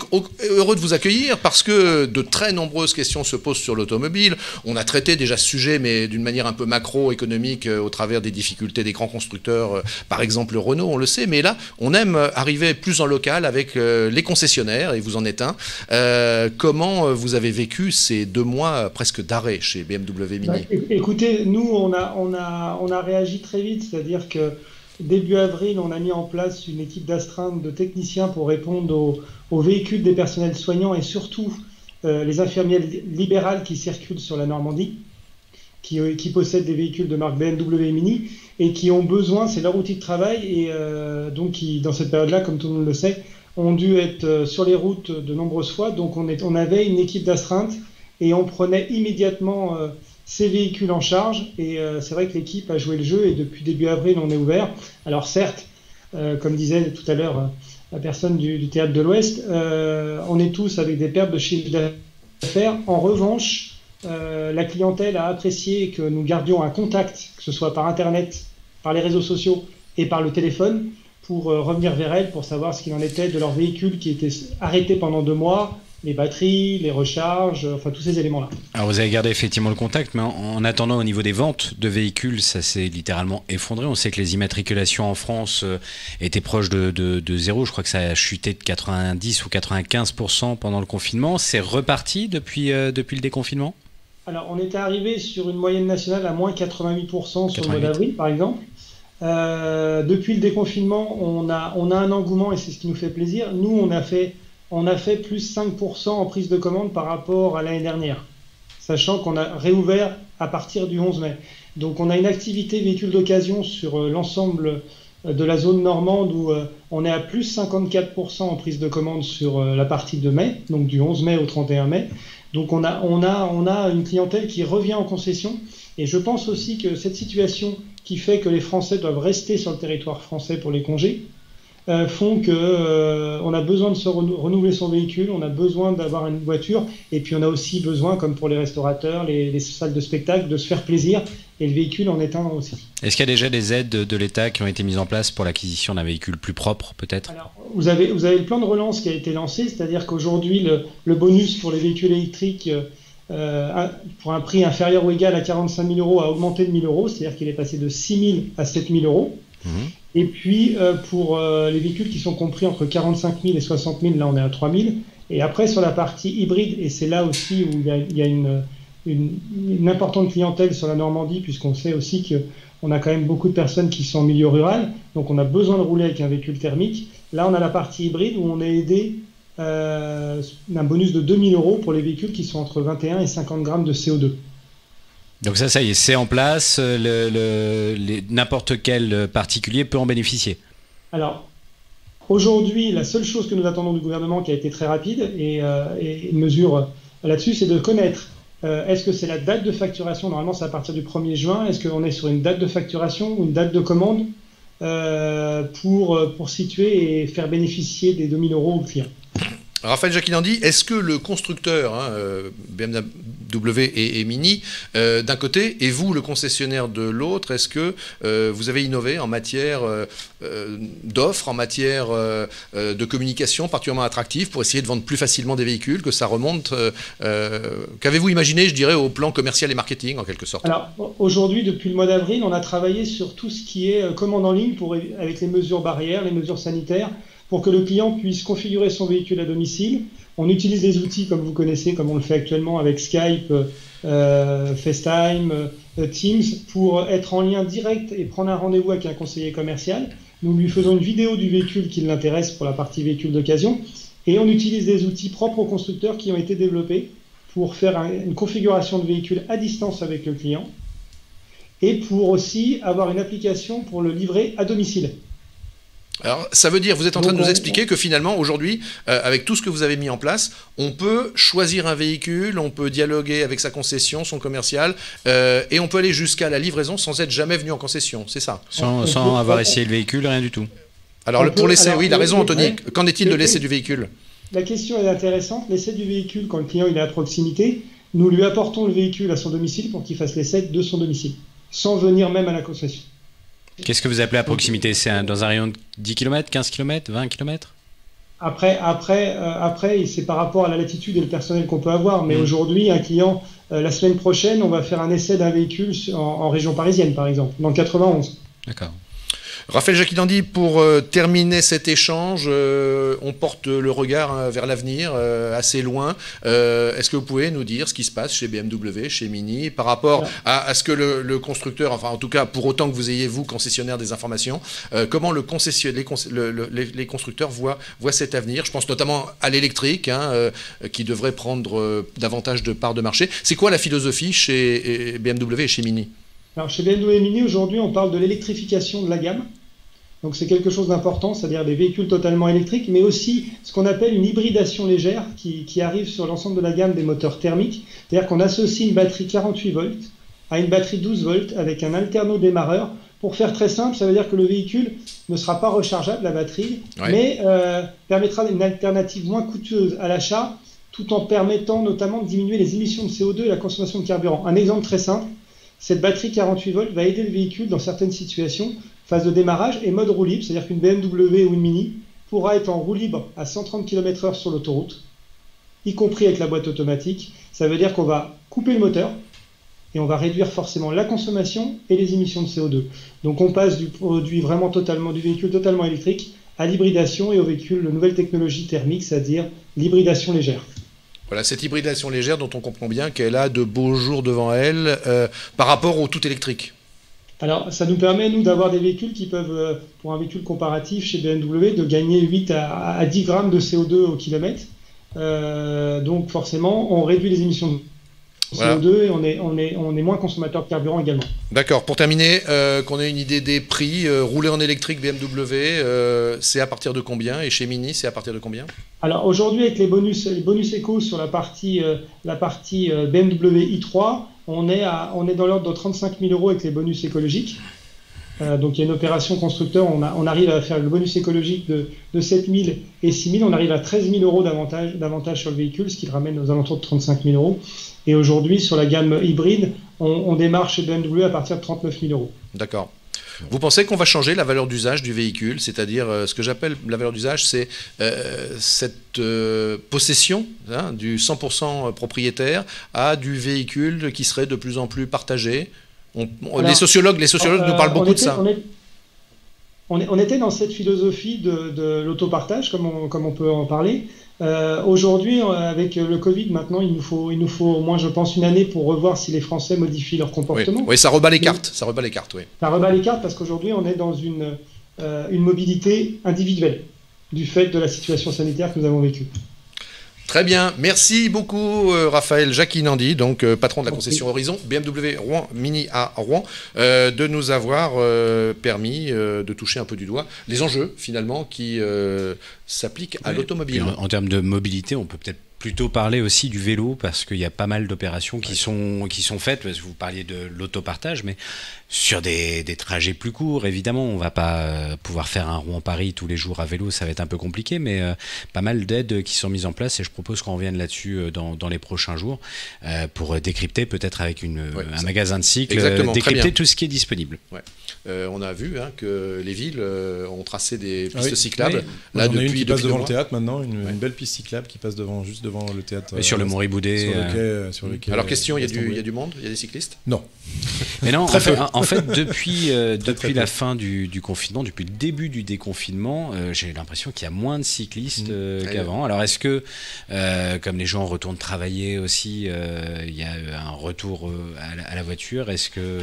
heureux de vous accueillir parce que de très nombreuses questions se posent sur l'automobile. On a traité déjà ce sujet, mais d'une manière un peu macroéconomique au travers des difficultés des grands constructeurs, par exemple Renault, on le sait. Mais là, on aime arriver plus en local avec les concessionnaires, et vous en êtes un. Comment vous avez vécu ces 2 mois presque d'arrêt chez BMW Mini? Écoutez, nous, on a réagi très vite, c'est-à-dire que début avril, on a mis en place une équipe d'astreinte de techniciens pour répondre aux véhicules des personnels soignants et surtout les infirmières libérales qui circulent sur la Normandie, qui possèdent des véhicules de marque BMW Mini et qui ont besoin, c'est leur outil de travail, et donc qui, dans cette période-là, comme tout le monde le sait, ont dû être sur les routes de nombreuses fois. Donc on avait une équipe d'astreinte et on prenait immédiatement ces véhicules en charge, et c'est vrai que l'équipe a joué le jeu, et depuis début avril on est ouvert. Alors certes, comme disait tout à l'heure la personne du Théâtre de l'Ouest, on est tous avec des pertes de chiffre d'affaires. En revanche, la clientèle a apprécié que nous gardions un contact, que ce soit par internet, par les réseaux sociaux et par le téléphone, pour revenir vers elle, pour savoir ce qu'il en était de leur véhicule qui était arrêté pendant 2 mois, les batteries, les recharges, enfin tous ces éléments-là. Alors vous avez gardé effectivement le contact, mais en attendant, au niveau des ventes de véhicules, ça s'est littéralement effondré. On sait que les immatriculations en France étaient proches de zéro. Je crois que ça a chuté de 90 ou 95% pendant le confinement. C'est reparti depuis le déconfinement? Alors on était arrivé sur une moyenne nationale à moins 88% sur le mois d'avril, par exemple. Depuis le déconfinement, on a un engouement, et c'est ce qui nous fait plaisir. Nous, on a fait plus 5% en prise de commande par rapport à l'année dernière, sachant qu'on a réouvert à partir du 11 mai. Donc on a une activité véhicule d'occasion sur l'ensemble de la zone normande où on est à plus 54% en prise de commande sur la partie de mai, donc du 11 mai au 31 mai. Donc on a une clientèle qui revient en concession, et je pense aussi que cette situation qui fait que les Français doivent rester sur le territoire français pour les congés, font qu'on a besoin de se renouveler son véhicule, on a besoin d'avoir une voiture, et puis on a aussi besoin, comme pour les restaurateurs, les salles de spectacle, de se faire plaisir, et le véhicule en est un aussi. Est-ce qu'il y a déjà des aides de l'État qui ont été mises en place pour l'acquisition d'un véhicule plus propre, peut-être? Alors, vous avez le plan de relance qui a été lancé, c'est-à-dire qu'aujourd'hui, le bonus pour les véhicules électriques, pour un prix inférieur ou égal à 45 000 € a augmenté de 1 000 €, c'est-à-dire qu'il est passé de 6 000 à 7 000 €. Et puis, pour les véhicules qui sont compris entre 45 000 et 60 000, là, on est à 3 000. Et après, sur la partie hybride, et c'est là aussi où il y a une importante clientèle sur la Normandie, puisqu'on sait aussi qu'on a quand même beaucoup de personnes qui sont en milieu rural, donc on a besoin de rouler avec un véhicule thermique. Là, on a la partie hybride où on est aidé d'un bonus de 2 000 € pour les véhicules qui sont entre 21 et 50 grammes de CO2. Donc ça y est, c'est en place, n'importe quel particulier peut en bénéficier. Alors, aujourd'hui, la seule chose que nous attendons du gouvernement, qui a été très rapide, et une mesure là-dessus, c'est de connaître, est-ce que c'est la date de facturation, normalement c'est à partir du 1er juin, est-ce qu'on est sur une date de facturation ou une date de commande pour situer et faire bénéficier des 2 000 € aux clients. Raphaël Jacquinandi, est-ce que le constructeur, BMW et Mini, d'un côté, et vous, le concessionnaire de l'autre, est-ce que vous avez innové en matière d'offres, en matière de communication particulièrement attractive pour essayer de vendre plus facilement des véhicules, que ça remonte qu'avez-vous imaginé, je dirais, au plan commercial et marketing, en quelque sorte? Alors, aujourd'hui, depuis le mois d'avril, on a travaillé sur tout ce qui est commande en ligne avec les mesures barrières, les mesures sanitaires, pour que le client puisse configurer son véhicule à domicile. On utilise des outils comme vous connaissez, comme on le fait actuellement avec Skype, FaceTime, Teams, pour être en lien direct et prendre un rendez-vous avec un conseiller commercial. Nous lui faisons une vidéo du véhicule qui l'intéresse pour la partie véhicule d'occasion, et on utilise des outils propres aux constructeurs qui ont été développés pour faire une configuration de véhicule à distance avec le client, et pour aussi avoir une application pour le livrer à domicile. Alors, ça veut dire, vous êtes en train de nous expliquer que finalement, aujourd'hui, avec tout ce que vous avez mis en place, on peut choisir un véhicule, on peut dialoguer avec sa concession, son commercial, et on peut aller jusqu'à la livraison sans être jamais venu en concession, c'est ça? Sans avoir essayé le véhicule, rien du tout. Alors, pour l'essai, oui, il a raison, Anthony. Qu'en est-il de l'essai du véhicule? La question est intéressante. L'essai du véhicule, quand le client il est à proximité, nous lui apportons le véhicule à son domicile pour qu'il fasse l'essai de son domicile, sans venir même à la concession. Qu'est-ce que vous appelez à proximité? C'est dans un rayon de 10 km, 15 km, 20 km? Après, c'est par rapport à la latitude et le personnel qu'on peut avoir. Mais aujourd'hui, un client, la semaine prochaine, on va faire un essai d'un véhicule en région parisienne, par exemple, dans le 91. D'accord. Raphaël Jacquinandi, pour terminer cet échange, on porte le regard vers l'avenir, assez loin. Est-ce que vous pouvez nous dire ce qui se passe chez BMW, chez Mini, par rapport à ce que le constructeur, enfin en tout cas pour autant que vous ayez, vous, concessionnaire des informations, comment les constructeurs voient cet avenir? Je pense notamment à l'électrique, qui devrait prendre davantage de parts de marché. C'est quoi la philosophie chez BMW et chez Mini? Alors, chez BMW et Mini, aujourd'hui, on parle de l'électrification de la gamme. Donc, c'est quelque chose d'important, c'est-à-dire des véhicules totalement électriques, mais aussi ce qu'on appelle une hybridation légère qui arrive sur l'ensemble de la gamme des moteurs thermiques. C'est-à-dire qu'on associe une batterie 48 volts à une batterie 12 volts avec un alterno-démarreur. Pour faire très simple, ça veut dire que le véhicule ne sera pas rechargeable, la batterie, mais permettra une alternative moins coûteuse à l'achat, tout en permettant notamment de diminuer les émissions de CO2 et la consommation de carburant. Un exemple très simple. Cette batterie 48 volts va aider le véhicule dans certaines situations, phase de démarrage et mode roue libre, c'est-à-dire qu'une BMW ou une Mini pourra être en roue libre à 130 km/h sur l'autoroute, y compris avec la boîte automatique. Ça veut dire qu'on va couper le moteur et on va réduire forcément la consommation et les émissions de CO2. Donc on passe du véhicule totalement électrique à l'hybridation et au véhicule de nouvelle technologie thermique, c'est-à-dire l'hybridation légère. Voilà, cette hybridation légère dont on comprend bien qu'elle a de beaux jours devant elle par rapport au tout électrique. Alors, ça nous permet, nous, d'avoir des véhicules qui peuvent, pour un véhicule comparatif chez BMW, de gagner 8 à 10 grammes de CO2 au kilomètre. Donc, forcément, on réduit les émissions de CO2 et on est moins consommateur de carburant également. D'accord. Pour terminer, qu'on ait une idée des prix, rouler en électrique BMW, c'est à partir de combien? Et chez Mini, c'est à partir de combien? Alors aujourd'hui, avec les bonus éco sur la partie BMW i3, on est dans l'ordre de 35 000 € avec les bonus écologiques. Donc il y a une opération constructeur, on arrive à faire le bonus écologique de 7 000 et 6 000, on arrive à 13 000 € d'avantage sur le véhicule, ce qui le ramène aux alentours de 35 000 €. Et aujourd'hui, sur la gamme hybride, on démarre chez BMW à partir de 39 000 €. D'accord. Vous pensez qu'on va changer la valeur d'usage du véhicule? C'est-à-dire, ce que j'appelle la valeur d'usage, c'est cette possession du 100% propriétaire à du véhicule qui serait de plus en plus partagé. Les sociologues nous parlent beaucoup de ça. on était dans cette philosophie de l'autopartage, comme on peut en parler. Aujourd'hui, avec le Covid, maintenant, il nous faut au moins, je pense, une année pour revoir si les Français modifient leur comportement. Oui, ça rebat les cartes. Ça rebat les cartes, oui. Ça rebat les cartes parce qu'aujourd'hui, on est dans une mobilité individuelle du fait de la situation sanitaire que nous avons vécue. Très bien, merci beaucoup Raphaël Jacquinandi, donc patron de la concession Horizon, BMW Rouen Mini à Rouen, de nous avoir permis de toucher un peu du doigt les enjeux finalement qui s'appliquent à l'automobile. En termes de mobilité, on peut peut-être plutôt parler aussi du vélo parce qu'il y a pas mal d'opérations qui sont faites, parce que vous parliez de l'autopartage, mais sur des trajets plus courts, évidemment, on va pas pouvoir faire un Rouen-Paris tous les jours à vélo, ça va être un peu compliqué, mais pas mal d'aides qui sont mises en place et je propose qu'on revienne là-dessus dans les prochains jours pour décrypter peut-être avec un magasin de cycle, décrypter tout ce qui est disponible. Ouais. On a vu que les villes ont tracé des pistes cyclables. Oui. Là, depuis, qui passe devant le théâtre maintenant, une belle piste cyclable qui passe juste devant le théâtre. Sur le Moriboudet. Sur le quai. Alors question, il y a du monde? Il y a des cyclistes? Non. Mais non, en fait, depuis la fin du confinement, depuis le début du déconfinement, j'ai l'impression qu'il y a moins de cyclistes qu'avant. Alors est-ce que, comme les gens retournent travailler aussi, il y a un retour à la voiture? Est-ce que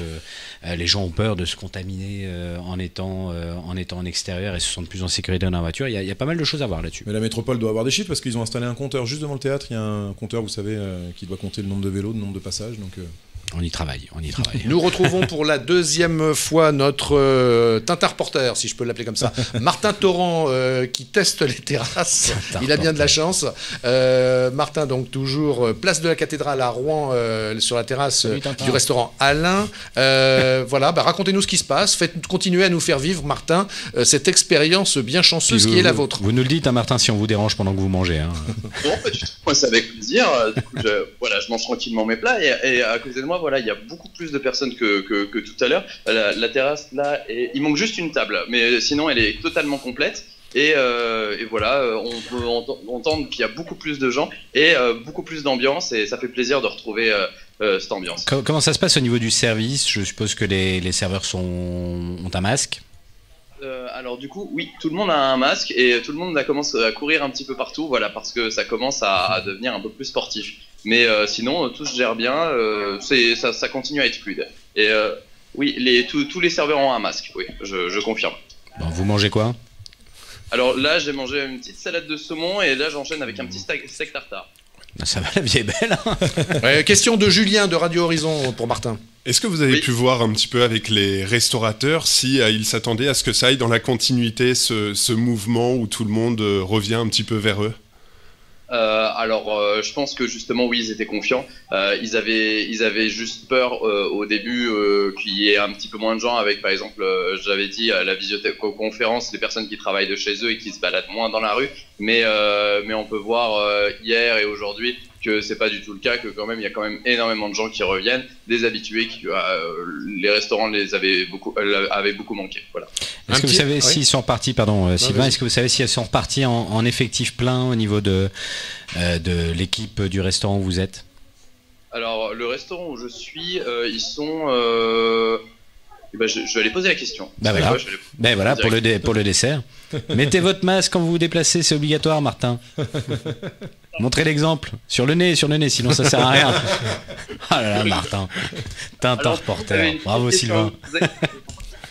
les gens ont peur de se contaminer en étant en extérieur et se sentent plus en sécurité dans la voiture? Il y a pas mal de choses à voir là-dessus. Mais la métropole doit avoir des chiffres parce qu'ils ont installé un compteur juste devant le théâtre. Il y a un compteur, vous savez, qui doit compter le nombre de vélos, le nombre de passages. Donc on y travaille. Nous retrouvons pour la deuxième fois notre Tintin reporter, si je peux l'appeler comme ça, Martin Torrent, qui teste les terrasses. Il a bien de la chance. Martin, donc toujours place de la Cathédrale à Rouen, sur la terrasse du restaurant Alain. Voilà, racontez-nous ce qui se passe. Continuez à nous faire vivre, Martin, cette expérience bien chanceuse qui est la vôtre. Vous nous le dites, hein, Martin, si on vous dérange pendant que vous mangez. Hein. Bon, pas du tout. Moi, c'est avec plaisir. Du coup, je mange tranquillement mes plats et à côté de moi, voilà, il y a beaucoup plus de personnes que tout à l'heure. La terrasse, là, il manque juste une table, mais sinon, elle est totalement complète. Et voilà, on peut entendre qu'il y a beaucoup plus de gens et beaucoup plus d'ambiance, et ça fait plaisir de retrouver cette ambiance. Comment ça se passe au niveau du service? Je suppose que les serveurs ont un masque. Alors du coup, oui, tout le monde a un masque et tout le monde commence à courir un petit peu partout, voilà, parce que ça commence à devenir un peu plus sportif. Mais sinon, tout se gère bien, ça continue à être fluide. Et oui, tous les serveurs ont un masque, oui, je confirme. Bon, vous mangez quoi? Alors là, j'ai mangé une petite salade de saumon et là, j'enchaîne avec un petit steak tartare. Ça va, la vie est belle. Hein. Question de Julien de Radio Horizon pour Martin. Est-ce que vous avez pu voir un petit peu avec les restaurateurs si ils s'attendaient à ce que ça aille dans la continuité, ce mouvement où tout le monde revient un petit peu vers eux? Je pense que justement, oui, ils étaient confiants. Ils avaient juste peur au début qu'il y ait un petit peu moins de gens avec, par exemple, j'avais dit à la visioconférence, les personnes qui travaillent de chez eux et qui se baladent moins dans la rue. Mais on peut voir hier et aujourd'hui que c'est pas du tout le cas, que quand même il y a quand même énormément de gens qui reviennent, des habitués qui les restaurants avaient beaucoup manqué. Voilà. Est-ce que vous savez s'ils sont repartis, Sylvain, est-ce que vous savez si elles sont reparties en effectif plein au niveau de l'équipe du restaurant où vous êtes? Alors le restaurant où je suis, ils sont je vais aller poser la question. Voilà, pour le dessert. Mettez votre masque quand vous vous déplacez, c'est obligatoire, Martin. Montrez l'exemple. Sur le nez, sinon ça sert à rien. Ah là là, Martin. Tintin reporter. Bravo, Sylvain.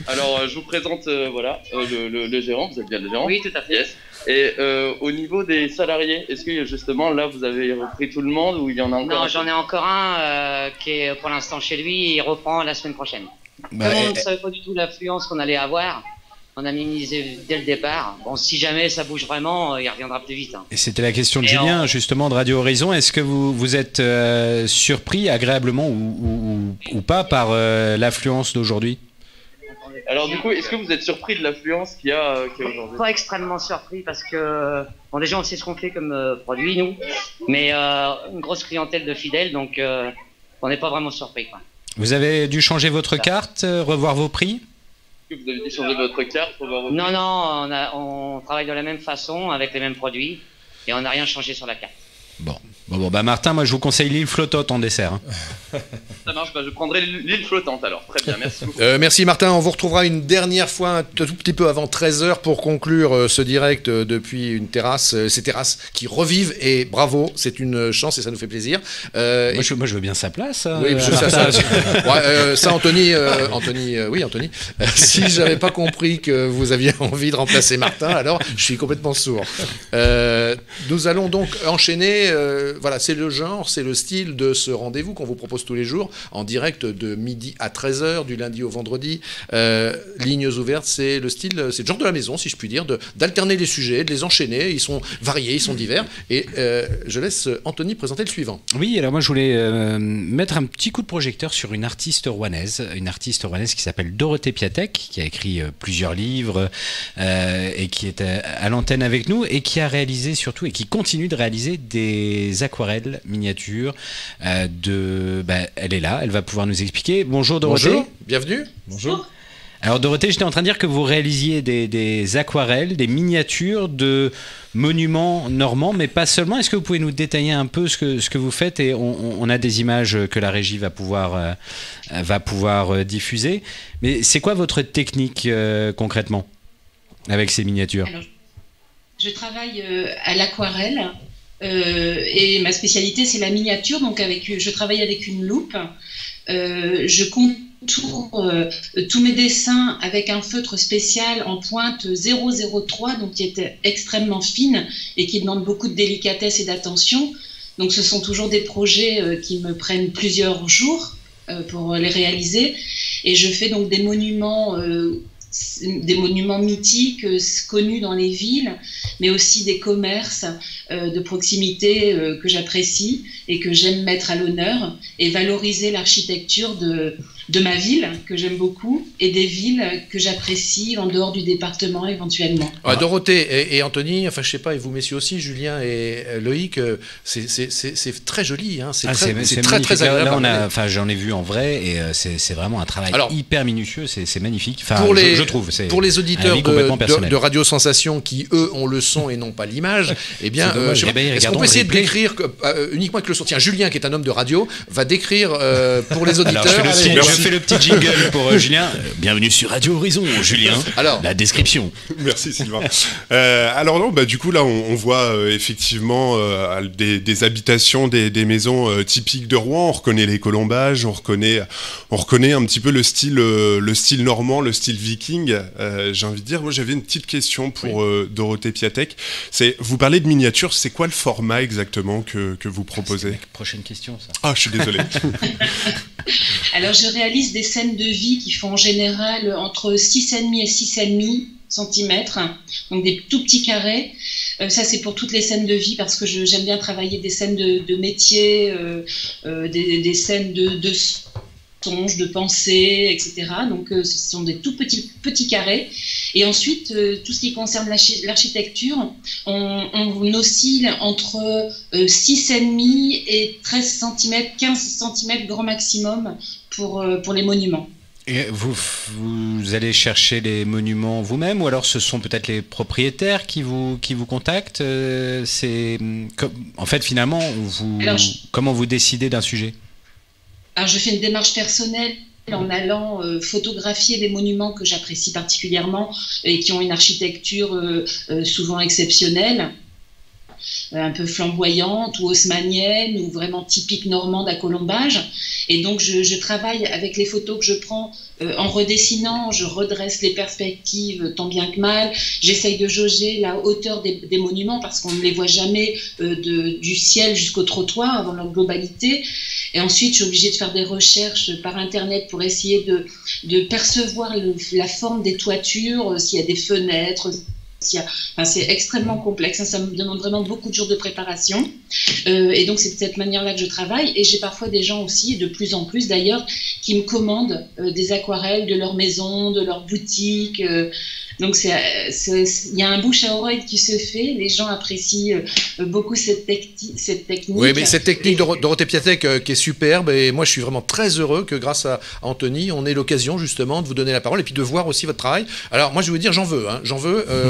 Alors, je vous présente le gérant. Vous êtes bien le gérant? Oui, tout à fait. Yes. Et au niveau des salariés, est-ce que justement là vous avez repris tout le monde ou il y en a encore? Non, j'en ai encore un qui est pour l'instant chez lui. Il reprend la semaine prochaine. Comme on ne savait pas du tout l'affluence qu'on allait avoir, on a minimisé dès le départ. Bon, si jamais ça bouge vraiment, il reviendra plus vite. Hein. Et c'était la question de Julien, justement, de Radio Horizon. Est-ce que vous êtes surpris agréablement ou pas par l'affluence d'aujourd'hui? Alors du coup, est-ce que vous êtes surpris de l'affluence qu'il y a aujourd'hui? Pas extrêmement surpris parce que bon, déjà on sait ce qu'on fait comme produit nous, mais une grosse clientèle de fidèles, donc on n'est pas vraiment surpris, quoi. Vous avez dû changer votre carte, revoir vos prix? Vous avez dû changer votre carte, revoir vos prix? Non, on travaille de la même façon, avec les mêmes produits, et on n'a rien changé sur la carte. Bon, Martin, moi je vous conseille l'île flottante en dessert. Hein. Ça marche, je prendrai l'île flottante alors. Très bien, merci beaucoup. Merci Martin, on vous retrouvera une dernière fois, un tout petit peu avant 13h pour conclure ce direct depuis une terrasse, ces terrasses qui revivent, et bravo, c'est une chance et ça nous fait plaisir. Moi je veux bien sa place. Oui, ça Anthony, oui Anthony, si j'avais pas compris que vous aviez envie de remplacer Martin, alors je suis complètement sourd. Nous allons donc enchaîner... voilà, c'est le genre, c'est le style de ce rendez-vous qu'on vous propose tous les jours, en direct de midi à 13h, du lundi au vendredi. Lignes ouvertes, c'est le style, c'est le genre de la maison, si je puis dire, d'alterner les sujets, de les enchaîner. Ils sont variés, ils sont divers. Et je laisse Anthony présenter le suivant. Oui, alors moi je voulais mettre un petit coup de projecteur sur une artiste rouennaise qui s'appelle Dorothée Piatek, qui a écrit plusieurs livres et qui est à l'antenne avec nous, et qui a réalisé surtout, et qui continue de réaliser des aquarelles miniatures. Elle est là, elle va pouvoir nous expliquer. Bonjour Dorothée. Bonjour, bienvenue. Bonjour. Alors Dorothée, j'étais en train de dire que vous réalisiez des aquarelles, des miniatures de monuments normands, mais pas seulement. Est-ce que vous pouvez nous détailler un peu ce que vous faites? Et on a des images que la régie va pouvoir diffuser. Mais c'est quoi votre technique concrètement avec ces miniatures? Alors, je travaille à l'aquarelle. Et ma spécialité, c'est la miniature. Donc je travaille avec une loupe. Je contourne tous mes dessins avec un feutre spécial en pointe 003, donc qui est extrêmement fine et qui demande beaucoup de délicatesse et d'attention. Donc ce sont toujours des projets qui me prennent plusieurs jours pour les réaliser. Et je fais donc des monuments mythiques connus dans les villes, mais aussi des commerces de proximité que j'apprécie et que j'aime mettre à l'honneur, et valoriser l'architecture de ma ville, que j'aime beaucoup, et des villes que j'apprécie en dehors du département éventuellement. Dorothée et Anthony, enfin je sais pas, et vous messieurs aussi, Julien et Loïc, c'est très joli, hein, c'est très agréable. Là, j'en ai vu en vrai, et c'est vraiment un travail hyper minutieux, c'est magnifique. Je trouve. Pour les auditeurs de Radio Sensation qui, eux, ont le son et non pas l'image, eh bien, est-ce qu'on peut essayer de décrire uniquement avec le son? Tiens, Julien, qui est un homme de radio, va décrire pour les auditeurs. Alors, je fais le petit jingle pour Julien. Bienvenue sur Radio Horizon, Julien. Alors, la description. Merci Sylvain. Du coup, là, on voit effectivement des habitations, des maisons typiques de Rouen. On reconnaît les colombages, on reconnaît un petit peu le style normand, le style viking. J'ai envie de dire, moi j'avais une petite question pour Dorothée Piatek. Vous parlez de miniature, c'est quoi le format exactement que vous proposez? Prochaine question, ça. Ah, je suis désolé. Alors je réalise des scènes de vie qui font en général entre 6,5 et 6,5 cm, donc des tout petits carrés. Ça c'est pour toutes les scènes de vie, parce que j'aime bien travailler des scènes de métier, des scènes de songes, de pensées, etc. Donc ce sont des tout petits carrés. Et ensuite, tout ce qui concerne l'architecture, on oscille entre 6,5 et 13 cm, 15 cm grand maximum pour les monuments. Et vous allez chercher les monuments vous-même, ou alors ce sont peut-être les propriétaires qui vous contactent? En fait, finalement, comment vous décidez d'un sujet? Alors, je fais une démarche personnelle en allant photographier des monuments que j'apprécie particulièrement et qui ont une architecture souvent exceptionnelle, un peu flamboyante ou haussmannienne ou vraiment typique normande à colombage. Et donc je travaille avec les photos que je prends en redessinant, je redresse les perspectives tant bien que mal, j'essaye de jauger la hauteur des monuments parce qu'on ne les voit jamais du ciel jusqu'au trottoir dans leur globalité. Et ensuite, je suis obligée de faire des recherches par Internet pour essayer de percevoir la forme des toitures, s'il y a des fenêtres. C'est extrêmement complexe, ça me demande vraiment beaucoup de jours de préparation. Et donc, c'est de cette manière-là que je travaille. Et j'ai parfois des gens aussi, de plus en plus d'ailleurs, qui me commandent des aquarelles de leur maison, de leur boutique. Donc il y a un bouche à oreille qui se fait, les gens apprécient beaucoup cette technique. Oui, mais cette technique de Dorothée Piatek qui est superbe, et moi je suis vraiment très heureux que grâce à Anthony, on ait l'occasion justement de vous donner la parole et puis de voir aussi votre travail. Alors moi je vais vous dire, j'en veux,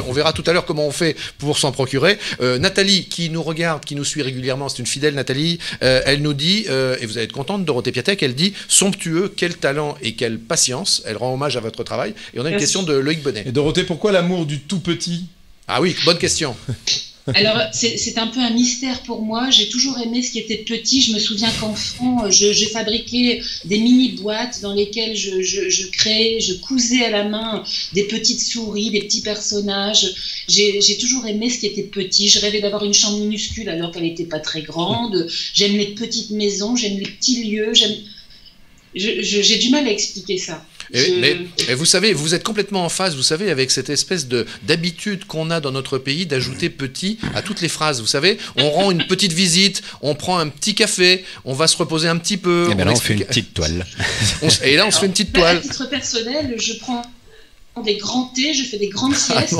on verra tout à l'heure comment on fait pour s'en procurer. Nathalie, qui nous regarde, qui nous suit régulièrement, c'est une fidèle Nathalie, elle nous dit, et vous allez être contente, Dorothée Piatek, elle dit, somptueux, quel talent et quelle patience, elle rend hommage à votre travail, et on a une question de Loïc Bonnet. Et Dorothée, pourquoi l'amour du tout petit? Ah oui, bonne question. Alors, c'est un peu un mystère pour moi. J'ai toujours aimé ce qui était petit. Je me souviens qu'enfant, je fabriquais des mini-boîtes dans lesquelles je créais, je cousais à la main des petites souris, des petits personnages. J'ai toujours aimé ce qui était petit. Je rêvais d'avoir une chambre minuscule alors qu'elle n'était pas très grande. J'aime les petites maisons, j'aime les petits lieux. J'ai du mal à expliquer ça. Mais vous savez, vous êtes complètement en phase, vous savez, avec cette espèce d'habitude qu'on a dans notre pays d'ajouter petit à toutes les phrases. Vous savez, on rend une petite visite, on prend un petit café, on va se reposer un petit peu. Et bien là, on fait une petite toile. Et là, on se fait une petite toile. À titre personnel, je prends des grands thés, je fais des grandes siestes.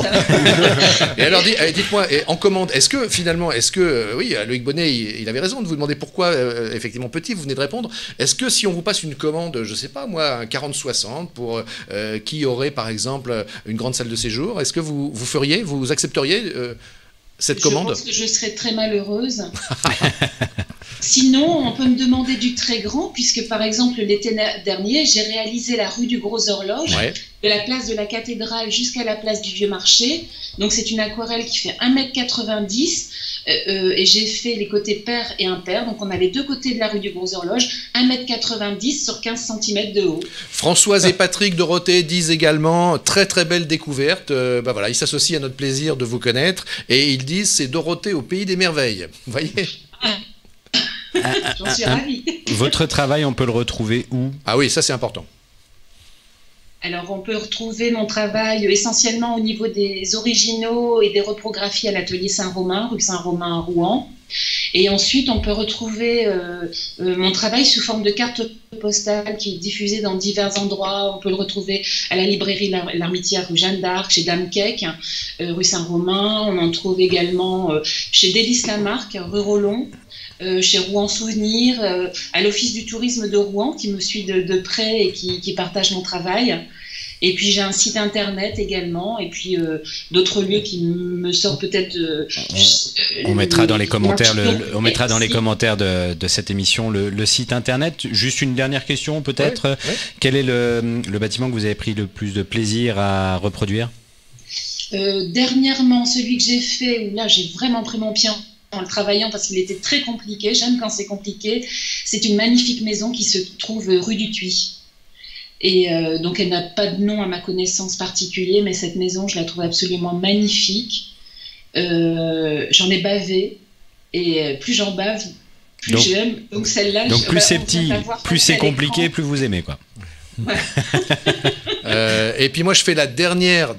Et alors, dites-moi, en commande, est-ce que, oui, Loïc Bonnet, il avait raison de vous demander pourquoi, effectivement, petit, vous venez de répondre. Est-ce que si on vous passe une commande, je sais pas, moi, un 40-60 pour qui aurait, par exemple, une grande salle de séjour, est-ce que vous accepteriez cette commande? Je pense que je serais très malheureuse. Sinon, on peut me demander du très grand, puisque par exemple, l'été dernier, j'ai réalisé la rue du Gros Horloge, de la place de la Cathédrale jusqu'à la place du Vieux Marché. Donc c'est une aquarelle qui fait 1,90 m, et j'ai fait les côtés pair et impair. Donc on a les deux côtés de la rue du Gros Horloge, 1,90 m sur 15 cm de haut. Françoise et Patrick Dorothée disent également, très très belle découverte. Voilà, ils s'associent à notre plaisir de vous connaître, et ils disent, c'est Dorothée au pays des merveilles. Vous voyez? J'en suis ravie. Votre travail, on peut le retrouver où? Ah oui, ça c'est important. Alors, on peut retrouver mon travail essentiellement au niveau des originaux et des reprographies à l'atelier Saint-Romain, rue Saint-Romain à Rouen. Et ensuite, on peut retrouver mon travail sous forme de carte postale qui est diffusée dans divers endroits. On peut le retrouver à la librairie L'Armitière, rue Jeanne d'Arc, chez Dame Cake, rue Saint-Romain. On en trouve également chez Délice Lamarck, rue Rollon. Chez Rouen Souvenir, à l'Office du tourisme de Rouen qui me suit de près et qui partage mon travail. Et puis j'ai un site internet également, et puis d'autres lieux qui me sortent peut-être. On mettra dans les commentaires, on mettra dans les commentaires de cette émission le site internet. Juste une dernière question peut-être. Oui. Quel est le bâtiment que vous avez pris le plus de plaisir à reproduire? Dernièrement, celui que j'ai fait, où là j'ai vraiment pris mon pied en le travaillant parce qu'il était très compliqué. J'aime quand c'est compliqué. C'est une magnifique maison qui se trouve rue du Tuy. Et donc elle n'a pas de nom à ma connaissance particulier, mais cette maison, je la trouve absolument magnifique. J'en ai bavé, et plus j'en bave, plus j'aime. Donc celle-là, donc plus c'est petit, plus c'est compliqué, plus vous aimez, quoi. Ouais. Et puis moi je fais la dernière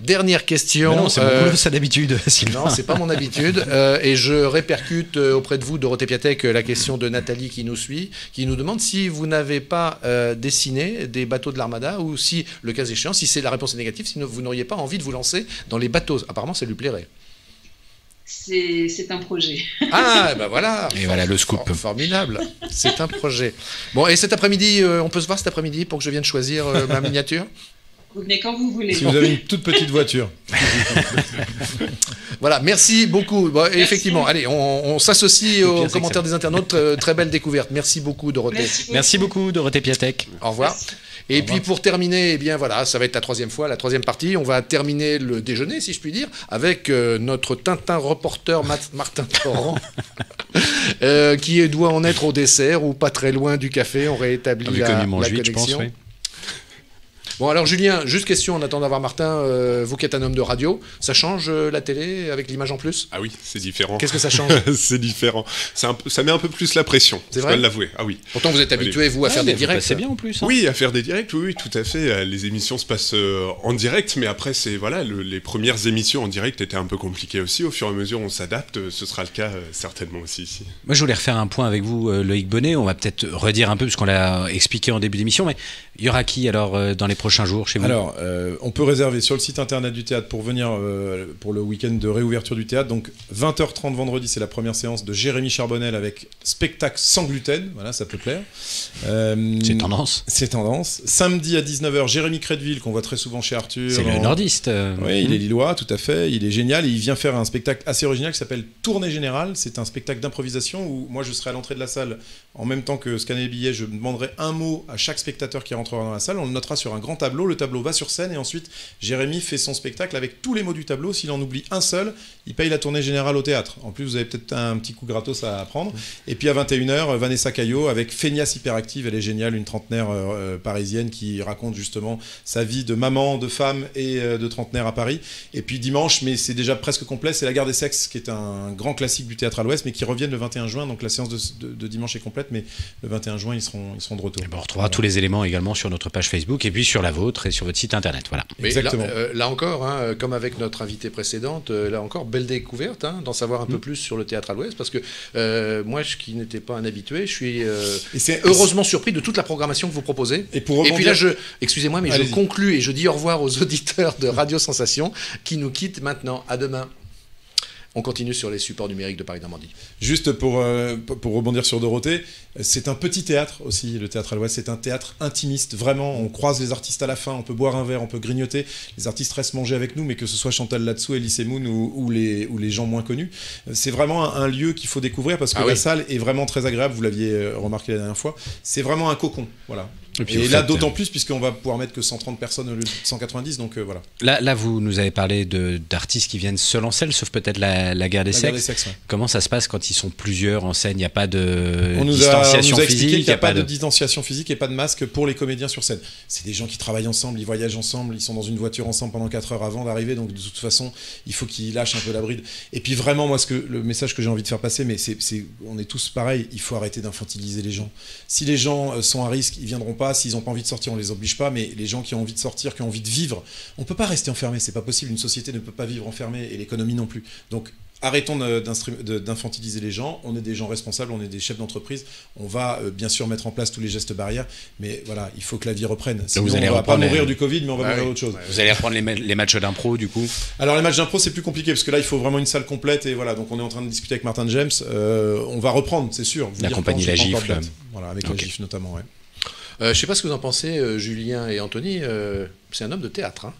question. Non, c'est mon boulot, ça d'habitude. Non, c'est pas mon habitude. Et je répercute auprès de vous, Dorothée Piatek, la question de Nathalie qui nous suit, qui nous demande si vous n'avez pas dessiné des bateaux de l'Armada, ou si, le cas échéant, si la réponse est négative, si vous n'auriez pas envie de vous lancer dans les bateaux. Apparemment, ça lui plairait. C'est un projet. Ah, ben voilà. Et voilà le scoop. Formidable. C'est un projet. Bon, et cet après-midi, on peut se voir cet après-midi pour que je vienne choisir ma miniature? Vous venez quand vous voulez. Si vous avez une toute petite voiture. Voilà, merci beaucoup. Bon, merci. Effectivement, allez, on s'associe aux commentaires des internautes. Très belle découverte. Merci beaucoup, Dorothée. Merci beaucoup, Dorothée Piatek. Au revoir. Merci. Et puis pour terminer, eh bien voilà, ça va être la troisième partie. On va terminer le déjeuner, si je puis dire, avec notre Tintin reporter Martin Torrent, qui doit en être au dessert ou pas très loin du café. On réétablit la connexion. Je pense, oui. Bon, alors Julien, juste question en attendant d'avoir Martin, vous qui êtes un homme de radio, ça change la télé avec l'image en plus? Ah oui, c'est différent. Qu'est-ce que ça change? C'est différent. Ça met un peu plus la pression. C'est vrai? Je dois l'avouer. Ah oui. Pourtant, vous êtes habitué, vous, à faire des directs. C'est bien en plus. Hein. Oui, à faire des directs, oui, tout à fait. Les émissions se passent en direct, mais après, c'est voilà, les premières émissions en direct étaient un peu compliquées aussi. Au fur et à mesure, on s'adapte. Ce sera le cas certainement aussi ici. Moi, je voulais refaire un point avec vous, Loïc Bonnet. On va peut-être redire un peu, parce qu'on l'a expliqué en début d'émission, mais il y aura qui alors dans les prochains prochains jours chez vous? Alors, on peut réserver sur le site internet du théâtre pour venir pour le week-end de réouverture du théâtre. Donc 20h30 vendredi, c'est la première séance de Jérémy Charbonnel avec spectacle sans gluten. Voilà, ça peut plaire. C'est tendance. C'est tendance. Samedi à 19h, Jérémy Crédville, qu'on voit très souvent chez Arthur. C'est le nordiste. Oui, il est lillois, tout à fait. Il est génial et il vient faire un spectacle assez original qui s'appelle Tournée Générale. C'est un spectacle d'improvisation où moi je serai à l'entrée de la salle en même temps que scanner les billets. Je demanderai un mot à chaque spectateur qui rentrera dans la salle. On le notera sur un grand tableau. Le tableau va sur scène et ensuite Jérémy fait son spectacle avec tous les mots du tableau. S'il en oublie un seul, il paye la tournée générale au théâtre. En plus, vous avez peut-être un petit coup gratos à prendre. Et puis à 21h, Vanessa Caillot avec Feignasse Hyperactive. Elle est géniale, une trentenaire parisienne qui raconte justement sa vie de maman, de femme et de trentenaire à Paris. Et puis dimanche, mais c'est déjà presque complet, c'est La Guerre des Sexes qui est un grand classique du théâtre à l'Ouest, mais qui reviennent le 21 juin. Donc la séance de dimanche est complète, mais le 21 juin, ils seront de retour. On retrouvera tous les éléments également sur notre page Facebook et puis sur la vôtre et sur votre site internet. Voilà. Mais exactement. Là encore, hein, comme avec notre invitée précédente, là encore, belle découverte, hein, d'en savoir un peu plus sur le théâtre à l'Ouest, parce que moi, qui n'étais pas un habitué, je suis heureusement surpris de toute la programmation que vous proposez. Et puis là, excusez-moi, mais je conclus et je dis au revoir aux auditeurs de Radio Sensation qui nous quittent maintenant. À demain. On continue sur les supports numériques de Paris-Normandie. Juste pour rebondir sur Dorothée, c'est un petit théâtre aussi, le théâtre à l'Ouest. C'est un théâtre intimiste, vraiment. On croise les artistes à la fin, on peut boire un verre, on peut grignoter. Les artistes restent manger avec nous, mais que ce soit Chantal Latsou, Elie Semoun ou les gens moins connus. C'est vraiment un lieu qu'il faut découvrir parce que la salle est vraiment très agréable. Vous l'aviez remarqué la dernière fois. C'est vraiment un cocon, voilà. Et là, d'autant plus, puisqu'on va pouvoir mettre que 130 personnes au lieu de 190, donc voilà. Là, vous nous avez parlé d'artistes qui viennent seuls en scène, sauf peut-être la Guerre des Sexes. Ouais. Comment ça se passe quand ils sont plusieurs en scène? Il n'y a pas de distanciation physique? Il n'y a pas de distanciation physique et pas de masque pour les comédiens sur scène. C'est des gens qui travaillent ensemble, ils voyagent ensemble, ils sont dans une voiture ensemble pendant 4 heures avant d'arriver, donc de toute façon, il faut qu'ils lâchent un peu la bride. Et puis vraiment, moi, le message que j'ai envie de faire passer, mais on est tous pareils, il faut arrêter d'infantiliser les gens. Si les gens sont à risque, ils viendront pas. S'ils n'ont pas envie de sortir, on les oblige pas, mais les gens qui ont envie de sortir, qui ont envie de vivre, on peut pas rester enfermé, c'est pas possible, une société ne peut pas vivre enfermée et l'économie non plus. Donc arrêtons d'infantiliser les gens, on est des gens responsables, on est des chefs d'entreprise, on va bien sûr mettre en place tous les gestes barrières, mais voilà, il faut que la vie reprenne. Sinon, on va pas mourir du Covid, mais on va mourir d'autre chose. Vous allez reprendre les matchs d'impro du coup? Alors les matchs d'impro c'est plus compliqué, parce que là il faut vraiment une salle complète, et voilà, donc on est en train de discuter avec Martin James, on va reprendre, c'est sûr. La compagnie La Gifle. Voilà, avec La Gifle notamment, ouais. Je ne sais pas ce que vous en pensez, Julien et Anthony, c'est un homme de théâtre. Hein.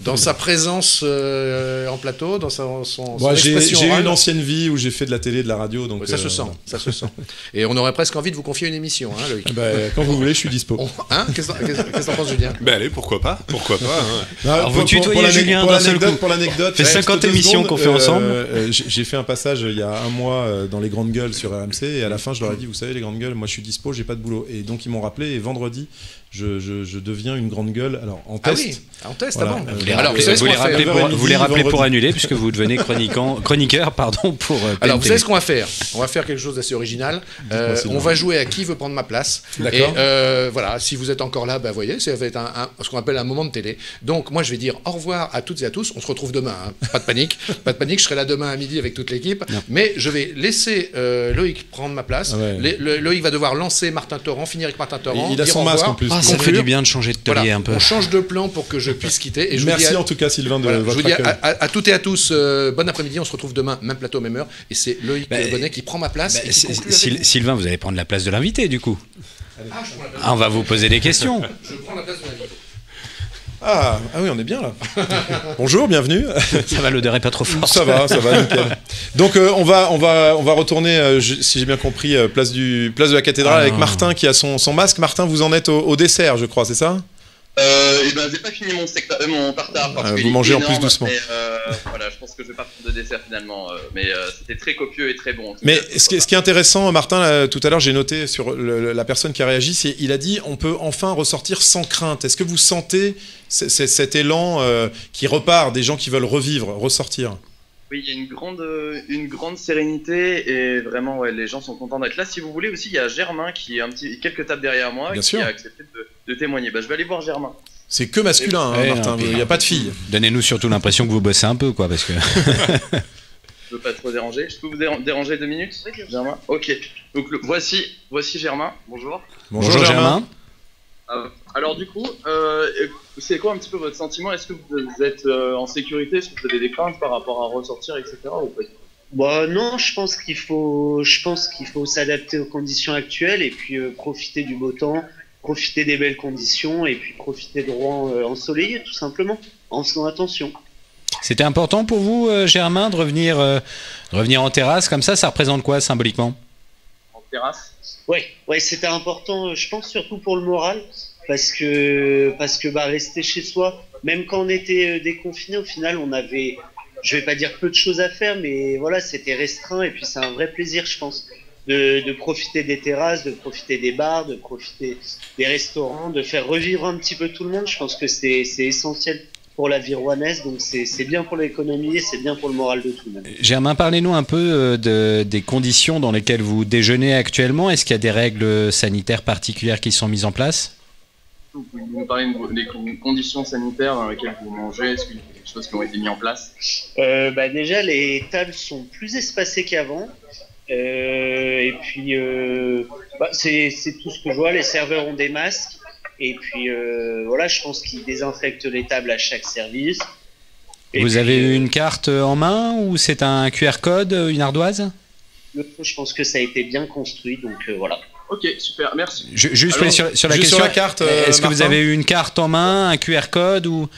Dans sa présence en plateau, dans son expression orale. J'ai eu une ancienne vie où j'ai fait de la télé, de la radio. Donc ça se sent, ça se sent. Et on aurait presque envie de vous confier une émission, hein, Loïc. Quand vous voulez, je suis dispo. Qu'est-ce que t'en penses, Julien? Allez, pourquoi pas, hein. Alors vous tutoyez Julien d'un seul coup. Pour l'anecdote, fait 50 émissions qu'on fait ensemble. J'ai fait un passage il y a un mois dans les Grandes Gueules sur RMC, et à la fin je leur ai dit, vous savez les Grandes Gueules, moi je suis dispo, j'ai pas de boulot. Et donc ils m'ont rappelé, et vendredi je deviens une Grande Gueule, alors en test. Oui, en test, voilà. Alors, vous les rappelez pour annuler, puisque vous devenez chroniqueur pour alors vous savez ce qu'on va faire? On va faire quelque chose d'assez original. On va jouer à qui veut prendre ma place. D'accord. Et voilà, si vous êtes encore là, vous voyez, ça va être ce qu'on appelle un moment de télé. Donc moi je vais dire au revoir à toutes et à tous. On se retrouve demain, hein. Pas de panique, pas de panique. Je serai là demain à midi avec toute l'équipe. Mais je vais laisser Loïc prendre ma place. Loïc va devoir lancer Martin Torrent, finir avec Martin Torrent. Il a son masque en plus. Ça fait du bien de changer de taulier un peu. On change de plan pour que je puisse quitter. Et merci en tout cas Sylvain de votre accueil. Je vous dis à toutes et à tous, bon après-midi, on se retrouve demain, même plateau, même heure, et c'est Loïc Bonnet qui prend ma place. Sylvain, vous allez prendre la place de l'invité du coup. On va vous poser des questions. Je prends la place de l'invité. Ah oui, on est bien là. Bonjour, bienvenue. Ça va, l'odeur est pas trop forte. Ça va, nickel. Donc on va retourner, si j'ai bien compris, place de la cathédrale avec Martin qui a son masque. Martin, vous en êtes au dessert, je crois, c'est ça? J'ai pas fini mon tartare parce vous mangez en plus doucement. Mais, voilà, je pense que je vais pas prendre de dessert finalement, mais c'était très copieux et très bon. Mais ce qui est intéressant, Martin, tout à l'heure j'ai noté sur la personne qui a réagi, il a dit on peut enfin ressortir sans crainte. Est-ce que vous sentez cet élan qui repart, des gens qui veulent ressortir? Oui, il y a une grande sérénité et vraiment les gens sont contents d'être là. Si vous voulez aussi, il y a Germain qui est quelques tables derrière moi qui a accepté de témoigner. Je vais aller voir Germain. C'est que masculin, Martin, il n'y a pas de filles. Donnez-nous surtout l'impression que vous bossez un peu, quoi, parce que... Je veux pas trop déranger. Je peux vous déranger 2 minutes, Germain? Ok. Donc voici Germain. Bonjour. Bonjour Germain. Alors Alors du coup, c'est quoi un petit peu votre sentiment? Est-ce que vous êtes en sécurité? Est-ce que vous avez des craintes par rapport à ressortir, etc. ou pas? Bah non, je pense qu'il faut s'adapter aux conditions actuelles et puis profiter du beau temps, profiter des belles conditions et puis profiter de Rouen ensoleillé, tout simplement, en faisant attention. C'était important pour vous, Germain, de revenir en terrasse comme ça? Ça représente quoi symboliquement? En terrasse? Ouais, c'était important, je pense surtout pour le moral, parce que bah, rester chez soi, même quand on était déconfiné, au final, on avait, je vais pas dire peu de choses à faire, mais voilà, c'était restreint et puis c'est un vrai plaisir, je pense, de profiter des terrasses, de profiter des bars, de profiter des restaurants, de faire revivre un petit peu tout le monde. Je pense que c'est essentiel pour la vie rouennaise, donc c'est bien pour l'économie et c'est bien pour le moral de tout le monde. Germain, parlez-nous un peu des conditions dans lesquelles vous déjeunez actuellement. Est-ce qu'il y a des règles sanitaires particulières qui sont mises en place? Vous pouvez nous parler des conditions sanitaires dans lesquelles vous mangez? Est-ce qu'il y a des choses qui ont été mises en place? Bah déjà, les tables sont plus espacées qu'avant. Et puis, bah, c'est tout ce que je vois. Les serveurs ont des masques. Et puis, voilà, je pense qu'ils désinfectent les tables à chaque service. Et vous avez eu une carte en main ou c'est un QR code, une ardoise? Je pense que ça a été bien construit, donc voilà. Ok, super, merci. Juste Alors, sur la juste question, sur la carte, est-ce que vous Martin, avez eu une carte en main, un QR code ou...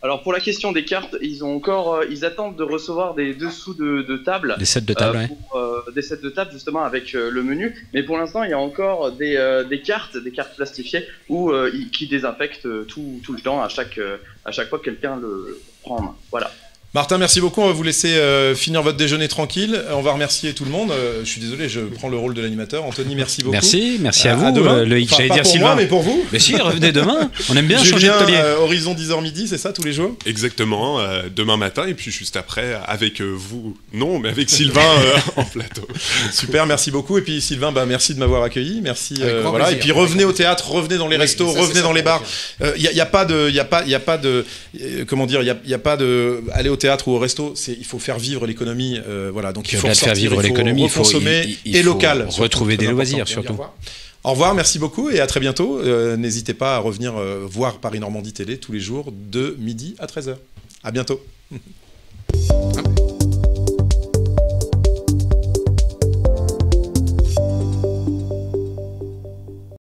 Alors pour la question des cartes, ils attendent de recevoir des dessous de table. Des sets de table, des sets de table justement avec le menu. Mais pour l'instant, il y a encore des cartes plastifiées qui désinfectent tout le temps à chaque fois que quelqu'un le prend en main. Voilà. Martin, merci beaucoup. On va vous laisser finir votre déjeuner tranquille. On va remercier tout le monde. Je suis désolé, je prends le rôle de l'animateur. Anthony, merci beaucoup. Merci à vous. À demain. Loïc, Enfin, j'allais pas dire pour Sylvain. moi, mais pour vous. Mais si, revenez demain. On aime bien changer de Julien, taulier. Horizon 10h midi, c'est ça, tous les jours? Exactement, demain matin, et puis juste après, avec vous, non, mais avec Sylvain en plateau. Super, merci beaucoup. Et puis Sylvain, bah, merci de m'avoir accueilli. Merci. Voilà. Et puis revenez au théâtre, revenez dans les restos, revenez dans les bars. Il n'y a pas de, comment dire, il y a pas de aller au théâtre ou au resto. Il faut faire vivre l'économie, voilà. Donc il faut faire vivre l'économie, il faut consommer et local, retrouver des loisirs surtout. Au revoir, merci beaucoup et à très bientôt. N'hésitez pas à revenir voir Paris Normandie Télé tous les jours de midi à 13h. À bientôt.